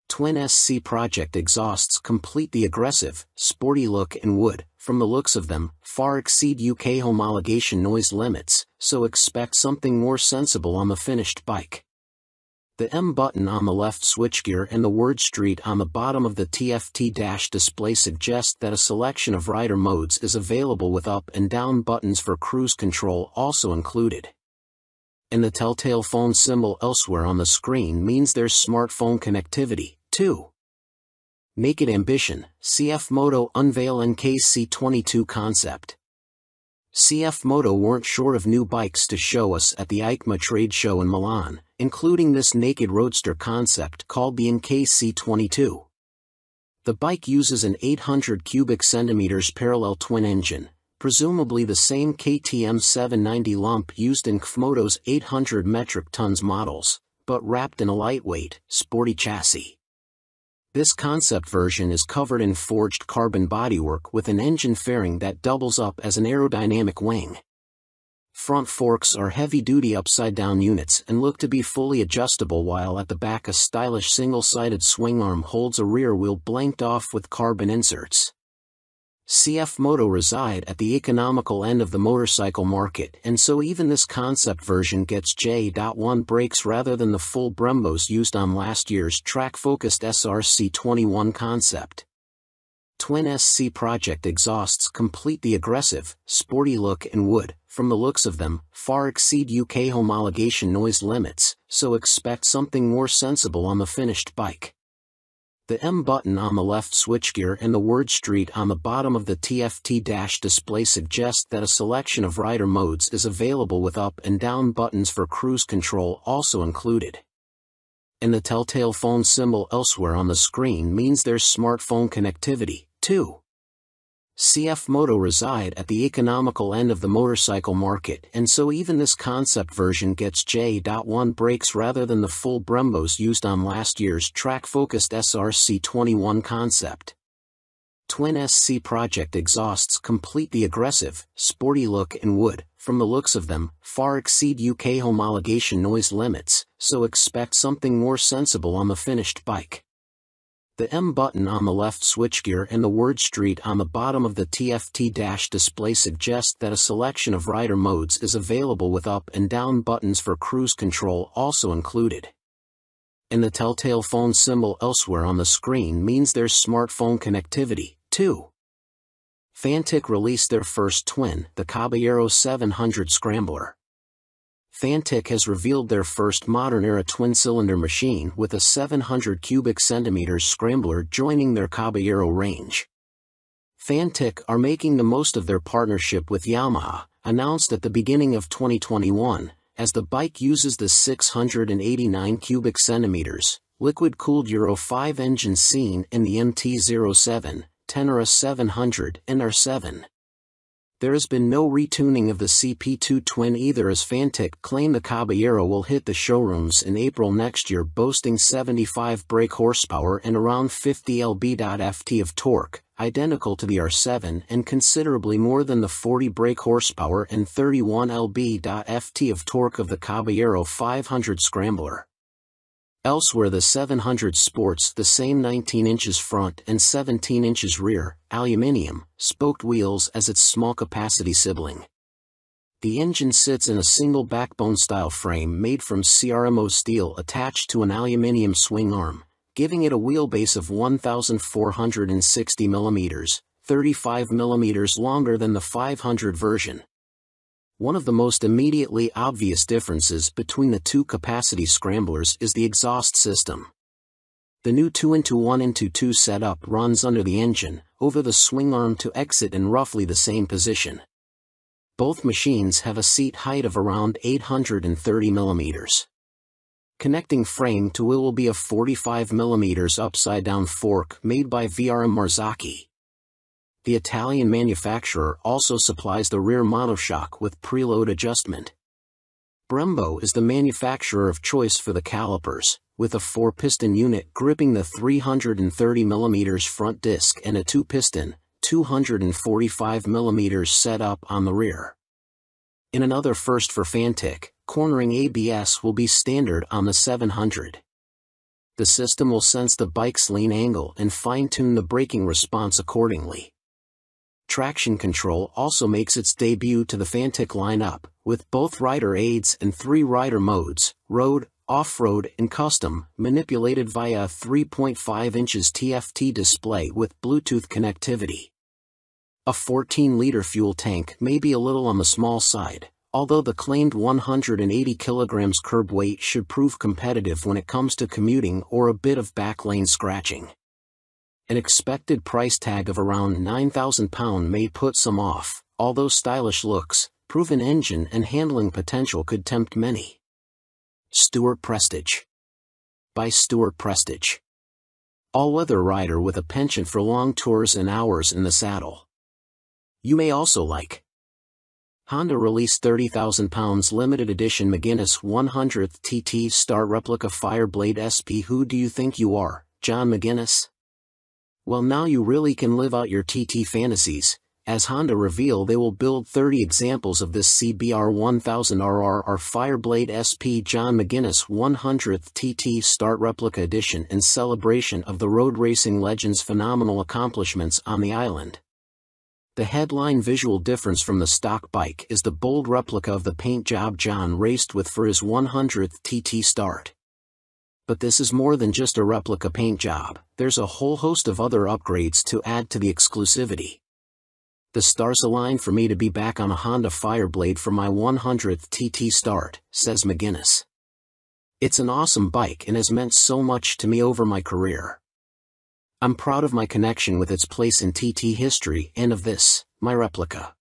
Twin SC Project exhausts complete the aggressive, sporty look and would, from the looks of them, far exceed UK homologation noise limits, so expect something more sensible on the finished bike. The M button on the left switchgear and the word Street on the bottom of the TFT dash display suggest that a selection of rider modes is available with up and down buttons for cruise control also included. And the telltale phone symbol elsewhere on the screen means there's smartphone connectivity, too. Naked Ambition, CF Moto unveil NKC22 concept. CF Moto weren't short of new bikes to show us at the EICMA trade show in Milan, including this naked roadster concept called the NKC22. The bike uses an 800 cubic centimeters parallel twin engine, presumably the same KTM 790 lump used in KFMoto's 800 metric tons models, but wrapped in a lightweight, sporty chassis. This concept version is covered in forged carbon bodywork with an engine fairing that doubles up as an aerodynamic wing. Front forks are heavy-duty upside-down units and look to be fully adjustable, while at the back a stylish single-sided swing arm holds a rear wheel blanked off with carbon inserts. CF Moto reside at the economical end of the motorcycle market, and so even this concept version gets J.1 brakes rather than the full Brembos used on last year's track-focused SRC21 concept. Twin SC Project exhausts complete the aggressive, sporty look and would, from the looks of them, far exceed UK homologation noise limits, so expect something more sensible on the finished bike. The M button on the left switchgear and the word Street on the bottom of the TFT dash display suggest that a selection of rider modes is available with up and down buttons for cruise control also included. And the telltale phone symbol elsewhere on the screen means there's smartphone connectivity, too. CF Moto reside at the economical end of the motorcycle market, and so even this concept version gets J.1 brakes rather than the full Brembos used on last year's track-focused SRC21 concept. Twin SC Project exhausts complete the aggressive, sporty look and would, from the looks of them, far exceed UK homologation noise limits, so expect something more sensible on the finished bike. The M button on the left switchgear and the word Street on the bottom of the TFT dash display suggest that a selection of rider modes is available with up and down buttons for cruise control also included. And the telltale phone symbol elsewhere on the screen means there's smartphone connectivity, too. Fantic released their first twin, the Caballero 700 Scrambler. Fantic has revealed their first modern-era twin-cylinder machine with a 700 cubic centimeters Scrambler joining their Caballero range. Fantic are making the most of their partnership with Yamaha, announced at the beginning of 2021, as the bike uses the 689 cubic centimeters, liquid-cooled Euro 5 engine seen in the MT-07, Tenere 700 and R7. There has been no retuning of the CP2 twin either, as Fantic claim the Caballero will hit the showrooms in April next year, boasting 75 brake horsepower and around 50 lb.ft of torque, identical to the R7 and considerably more than the 40 brake horsepower and 31 lb.ft of torque of the Caballero 500 Scrambler. Elsewhere, the 700 sports the same 19 inches front and 17 inches rear, aluminium, spoked wheels as its small-capacity sibling. The engine sits in a single backbone-style frame made from CRMO steel attached to an aluminium swing arm, giving it a wheelbase of 1,460 mm, 35 mm longer than the 500 version. One of the most immediately obvious differences between the two capacity scramblers is the exhaust system. The new 2-into-1-into-2 setup runs under the engine, over the swing arm to exit in roughly the same position. Both machines have a seat height of around 830 mm. Connecting frame to wheel will be a 45 mm upside-down fork made by VRM Marzocchi. The Italian manufacturer also supplies the rear monoshock with preload adjustment. Brembo is the manufacturer of choice for the calipers, with a 4-piston unit gripping the 330 mm front disc and a 2-piston, 245 mm setup on the rear. In another first for Fantic, cornering ABS will be standard on the 700. The system will sense the bike's lean angle and fine-tune the braking response accordingly. Traction control also makes its debut to the Fantic lineup, with both rider aids and 3 rider modes, road, off-road and custom, manipulated via a 3.5 inches TFT display with Bluetooth connectivity. A 14-liter fuel tank may be a little on the small side, although the claimed 180 kilograms curb weight should prove competitive when it comes to commuting or a bit of backlane scratching. An expected price tag of around £9,000 may put some off, although stylish looks, proven engine and handling potential could tempt many. Stuart Prestige. By Stuart Prestige. All-weather rider with a penchant for long tours and hours in the saddle. You may also like. Honda released £30,000 limited edition McGuinness 100th TT Start Replica Fireblade SP. Who do you think you are, John McGuinness? Well, now you really can live out your TT fantasies, as Honda reveal they will build 30 examples of this CBR 1000RR Fireblade SP John McGuinness 100th TT Start Replica Edition in celebration of the road racing legend's phenomenal accomplishments on the island. The headline visual difference from the stock bike is the bold replica of the paint job John raced with for his 100th TT Start. But this is more than just a replica paint job, there's a whole host of other upgrades to add to the exclusivity. The stars align for me to be back on a Honda Fireblade for my 100th TT Start, says McGuinness. It's an awesome bike and has meant so much to me over my career. I'm proud of my connection with its place in TT history and of this, my replica.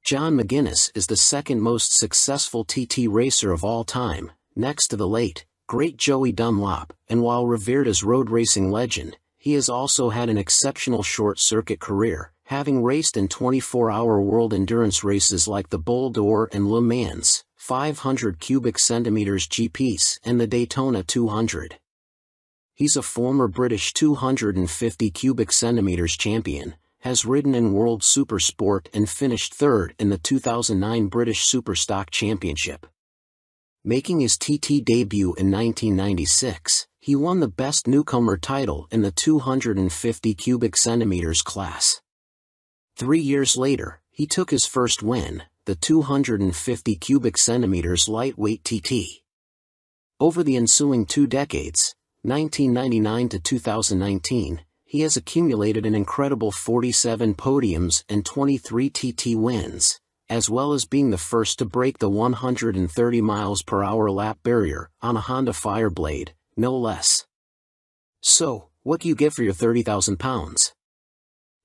John McGuinness is the second most successful TT racer of all time, next to the late, great Joey Dunlop, and while revered as road racing legend, he has also had an exceptional short-circuit career, having raced in 24-hour world endurance races like the Bol d'Or and Le Mans, 500 cubic centimeters GPs, and the Daytona 200. He's a former British 250 cubic centimeters champion, has ridden in World Supersport and finished third in the 2009 British Superstock Championship. Making his TT debut in 1996, he won the Best Newcomer title in the 250 cubic centimeters class. 3 years later, he took his first win, the 250 cubic centimeters lightweight TT. Over the ensuing 2 decades, 1999 to 2019, he has accumulated an incredible 47 podiums and 23 TT wins, as well as being the first to break the 130 miles per hour lap barrier on a Honda Fireblade, no less. So, what do you get for your £30,000?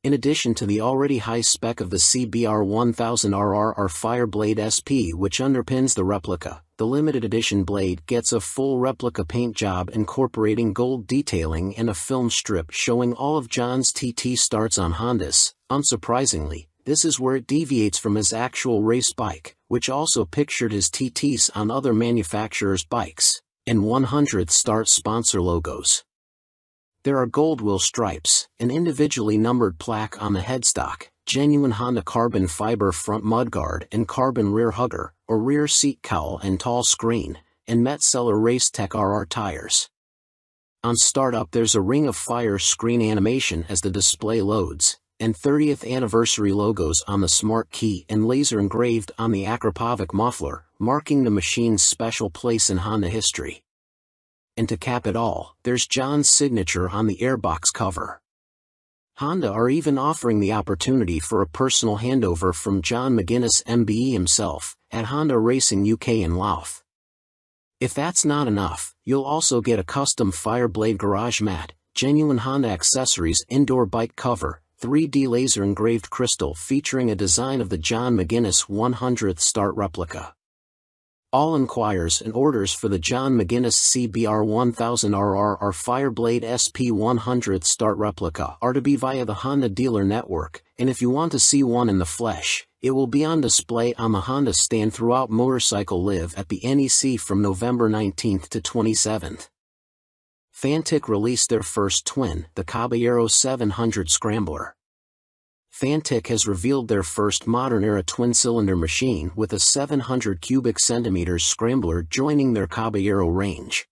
In addition to the already high spec of the CBR 1000RR Fireblade SP which underpins the replica, the limited edition blade gets a full replica paint job incorporating gold detailing and a film strip showing all of John's TT starts on Hondas. Unsurprisingly, this is where it deviates from his actual race bike, which also pictured his TTs on other manufacturers' bikes, and 100th Start sponsor logos. There are gold wheel stripes, an individually numbered plaque on the headstock, genuine Honda carbon fiber front mudguard and carbon rear hugger, or rear seat cowl and tall screen, and Metzeler Racetech RR tires. On startup there's a Ring of Fire screen animation as the display loads, and 30th anniversary logos on the smart key and laser engraved on the Akrapovic muffler, marking the machine's special place in Honda history. And to cap it all, there's John's signature on the airbox cover. Honda are even offering the opportunity for a personal handover from John McGuinness MBE himself, at Honda Racing UK in Louth. If that's not enough, you'll also get a custom Fireblade garage mat, genuine Honda accessories indoor bike cover, 3D laser engraved crystal featuring a design of the John McGuinness 100th Start replica. All inquiries and orders for the John McGuinness CBR 1000RR Fireblade SP 100th Start replica are to be via the Honda dealer network, and if you want to see one in the flesh, it will be on display on the Honda stand throughout Motorcycle Live at the NEC from November 19th to 27th. Fantic released their first twin, the Caballero 700 Scrambler. Fantic has revealed their first modern-era twin-cylinder machine with a 700 cubic centimeters scrambler joining their Caballero range.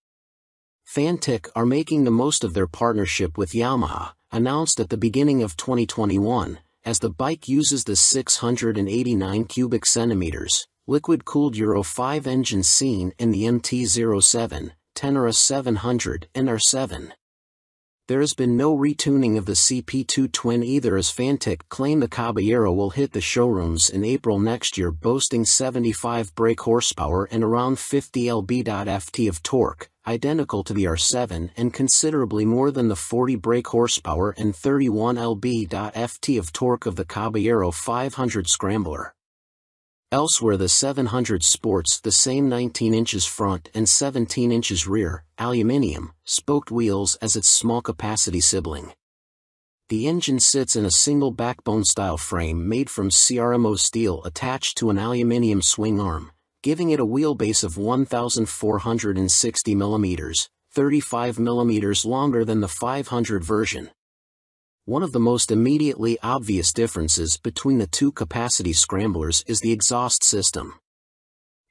Fantic are making the most of their partnership with Yamaha, announced at the beginning of 2021, as the bike uses the 689 cubic centimeters, liquid-cooled Euro 5 engine seen in the MT-07, Tenere 700 and R7. There has been no retuning of the CP2 Twin either, as Fantic claim the Caballero will hit the showrooms in April next year, boasting 75 brake horsepower and around 50 lb.ft of torque, identical to the R7 and considerably more than the 40 brake horsepower and 31 lb.ft of torque of the Caballero 500 Scrambler. Elsewhere, the 700 sports the same 19 inches front and 17 inches rear, aluminium, spoked wheels as its small-capacity sibling. The engine sits in a single backbone-style frame made from CRMO steel attached to an aluminium swing arm, giving it a wheelbase of 1,460 mm, 35 mm longer than the 500 version. One of the most immediately obvious differences between the two capacity scramblers is the exhaust system.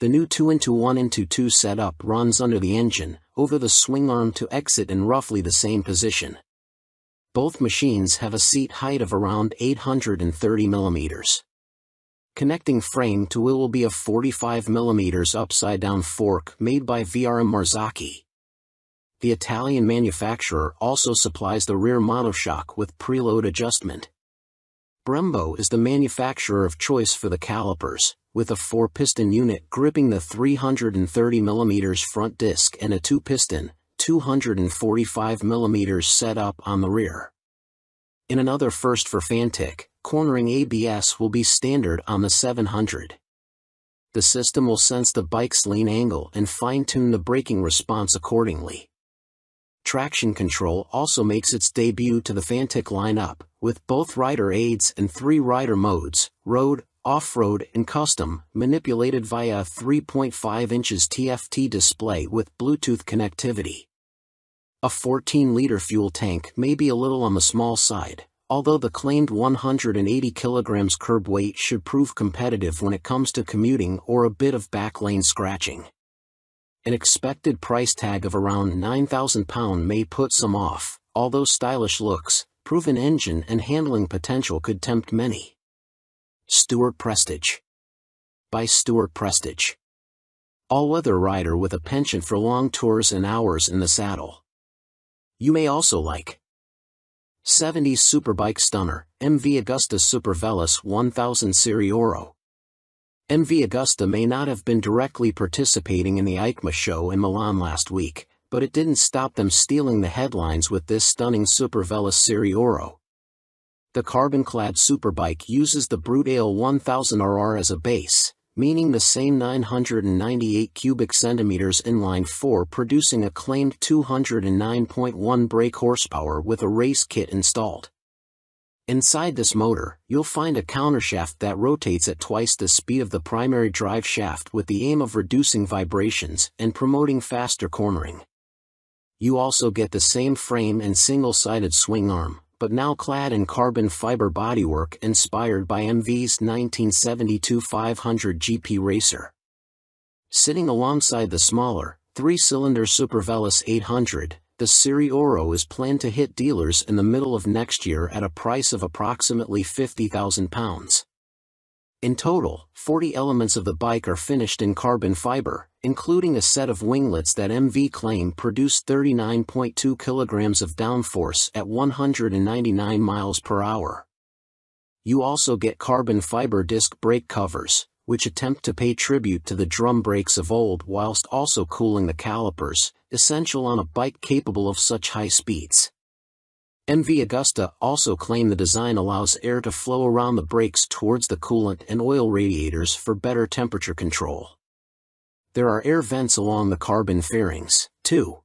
The new 2-into-1-into-2 setup runs under the engine, over the swing arm to exit in roughly the same position. Both machines have a seat height of around 830 mm. Connecting frame to wheel will be a 45 mm upside-down fork made by VRM Marzocchi. The Italian manufacturer also supplies the rear monoshock with preload adjustment. Brembo is the manufacturer of choice for the calipers, with a 4-piston unit gripping the 330 mm front disc and a 2-piston, 245 mm setup on the rear. In another first for Fantic, cornering ABS will be standard on the 700. The system will sense the bike's lean angle and fine-tune the braking response accordingly. Traction control also makes its debut to the Fantic lineup, with both rider aids and 3 rider modes, road, off-road and custom, manipulated via a 3.5 inches TFT display with Bluetooth connectivity. A 14-liter fuel tank may be a little on the small side, although the claimed 180 kg curb weight should prove competitive when it comes to commuting or a bit of back lane scratching. An expected price tag of around £9,000 may put some off, although stylish looks, proven engine and handling potential could tempt many. Stuart Prestige. By Stuart Prestige. All-weather rider with a penchant for long tours and hours in the saddle. You may also like 70s Superbike Stunner, MV Agusta Super Veloce 1000 Serie Oro. MV Agusta may not have been directly participating in the EICMA show in Milan last week, but it didn't stop them stealing the headlines with this stunning Super Veloce Serie Oro. The carbon-clad superbike uses the Brute Ale 1000RR as a base, meaning the same 998 cubic centimeters inline-4, producing a claimed 209.1 brake horsepower with a race kit installed. Inside this motor, you'll find a countershaft that rotates at twice the speed of the primary drive shaft with the aim of reducing vibrations and promoting faster cornering. You also get the same frame and single-sided swing arm, but now clad in carbon fiber bodywork inspired by MV's 1972 500 GP Racer. Sitting alongside the smaller, 3-cylinder Super Veloce 800, the Serie Oro is planned to hit dealers in the middle of next year at a price of approximately £50,000. In total, 40 elements of the bike are finished in carbon fiber, including a set of winglets that MV claim produce 39.2 kilograms of downforce at 199 miles per hour. You also get carbon fiber disc brake covers, which attempt to pay tribute to the drum brakes of old whilst also cooling the calipers, essential on a bike capable of such high speeds. MV Agusta also claim the design allows air to flow around the brakes towards the coolant and oil radiators for better temperature control. There are air vents along the carbon fairings, too.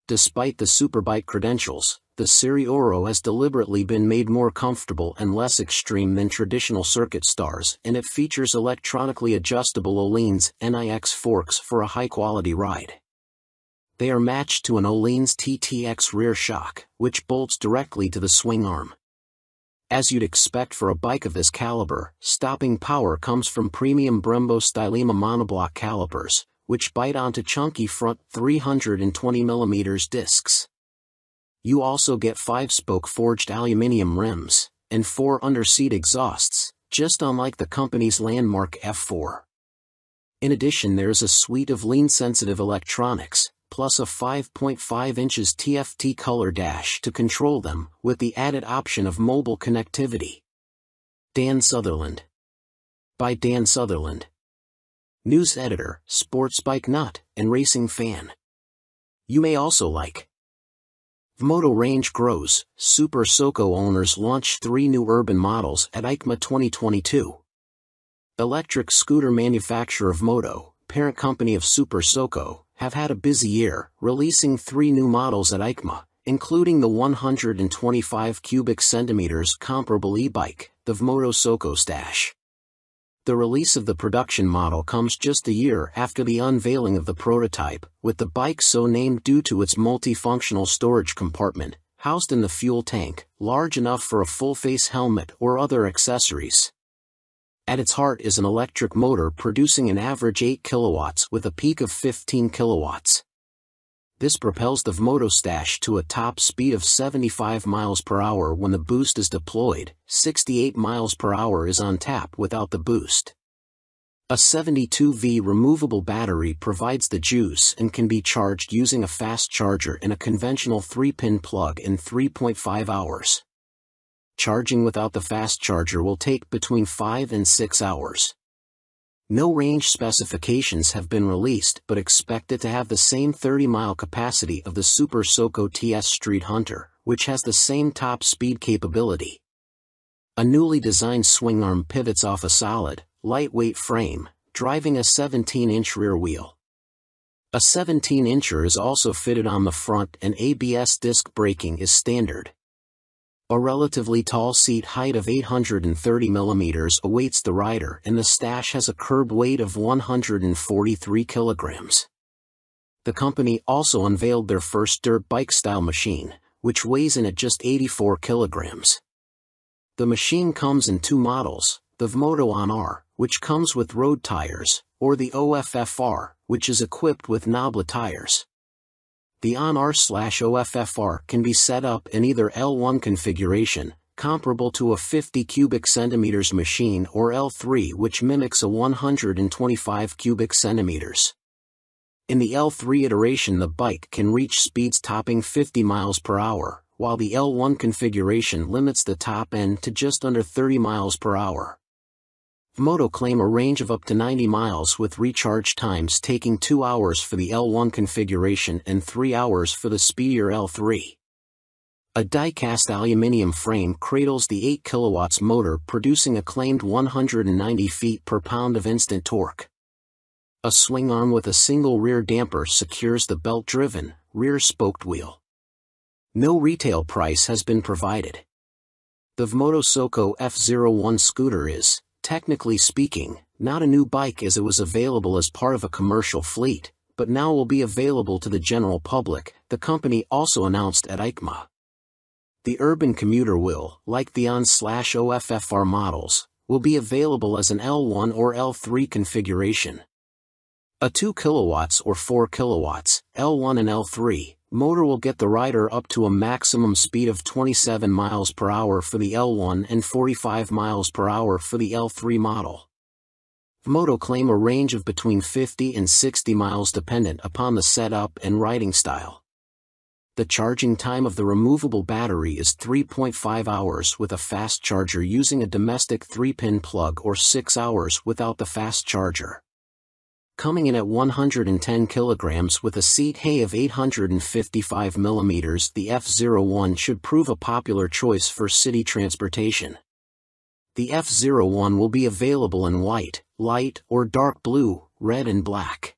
Despite the superbike credentials, the Serie Oro has deliberately been made more comfortable and less extreme than traditional circuit stars, and it features electronically adjustable Öhlins NIX forks for a high-quality ride. They are matched to an Öhlins TTX rear shock, which bolts directly to the swing arm. As you'd expect for a bike of this caliber, stopping power comes from premium Brembo Stylema monoblock calipers, which bite onto chunky front 320mm discs. You also get 5-spoke forged aluminum rims, and 4 under-seat exhausts, just unlike the company's landmark F4. In addition, there's a suite of lean-sensitive electronics, plus a 5.5 inches TFT color dash to control them, with the added option of mobile connectivity. Dan Sutherland. By Dan Sutherland. News editor, sports bike nut, and racing fan. You may also like. Vmoto range grows. Super Soco owners launch 3 new urban models at EICMA 2022. Electric scooter manufacturer Vmoto, parent company of Super Soco, have had a busy year, releasing 3 new models at EICMA, including the 125 cubic centimeters comparable e-bike, the Vmoto Soco Stash. The release of the production model comes just a year after the unveiling of the prototype, with the bike so named due to its multifunctional storage compartment, housed in the fuel tank, large enough for a full-face helmet or other accessories. At its heart is an electric motor producing an average 8 kilowatts with a peak of 15 kilowatts. This propels the Vmoto Stash to a top speed of 75 miles per hour when the boost is deployed. 68 miles per hour is on tap without the boost. A 72V removable battery provides the juice and can be charged using a fast charger in a conventional 3-pin plug in 3.5 hours. Charging without the fast charger will take between 5 and 6 hours. No range specifications have been released, but expect it to have the same 30-mile capacity of the Super Soco TS Street Hunter, which has the same top speed capability. A newly designed swing arm pivots off a solid, lightweight frame, driving a 17-inch rear wheel. A 17-incher is also fitted on the front, and ABS disc braking is standard. A relatively tall seat height of 830 mm awaits the rider, and the Stash has a curb weight of 143 kilograms. The company also unveiled their first dirt bike-style machine, which weighs in at just 84 kilograms. The machine comes in 2 models, the Vmoto On-R, which comes with road tires, or the OFFR, which is equipped with knoblet tires. The On-R/OFFR can be set up in either L1 configuration, comparable to a 50 cubic centimeters machine, or L3, which mimics a 125 cubic centimeters. In the L3 iteration, the bike can reach speeds topping 50 miles per hour, while the L1 configuration limits the top end to just under 30 miles per hour. Vmoto claim a range of up to 90 miles with recharge times taking 2 hours for the L1 configuration and 3 hours for the speedier L3. A die-cast aluminum frame cradles the 8 kilowatts motor, producing a claimed 190 feet per pound of instant torque. A swing arm with a single rear damper secures the belt-driven, rear-spoked wheel. No retail price has been provided. The Vmoto Soco F01 scooter is, technically speaking, not a new bike, as it was available as part of a commercial fleet, but now will be available to the general public, the company also announced at EICMA. The urban commuter will, like the On/OFFR models, will be available as an L1 or L3 configuration. A 2 kilowatts or 4 kilowatts, L1 and L3, motor will get the rider up to a maximum speed of 27 miles per hour for the L1 and 45 miles per hour for the L3 model. Vmoto claim a range of between 50 and 60 miles dependent upon the setup and riding style. The charging time of the removable battery is 3.5 hours with a fast charger using a domestic 3-pin plug, or 6 hours without the fast charger. Coming in at 110 kilograms with a seat height of 855 millimeters, the F01 should prove a popular choice for city transportation. The F01 will be available in white, light or dark blue, red and black.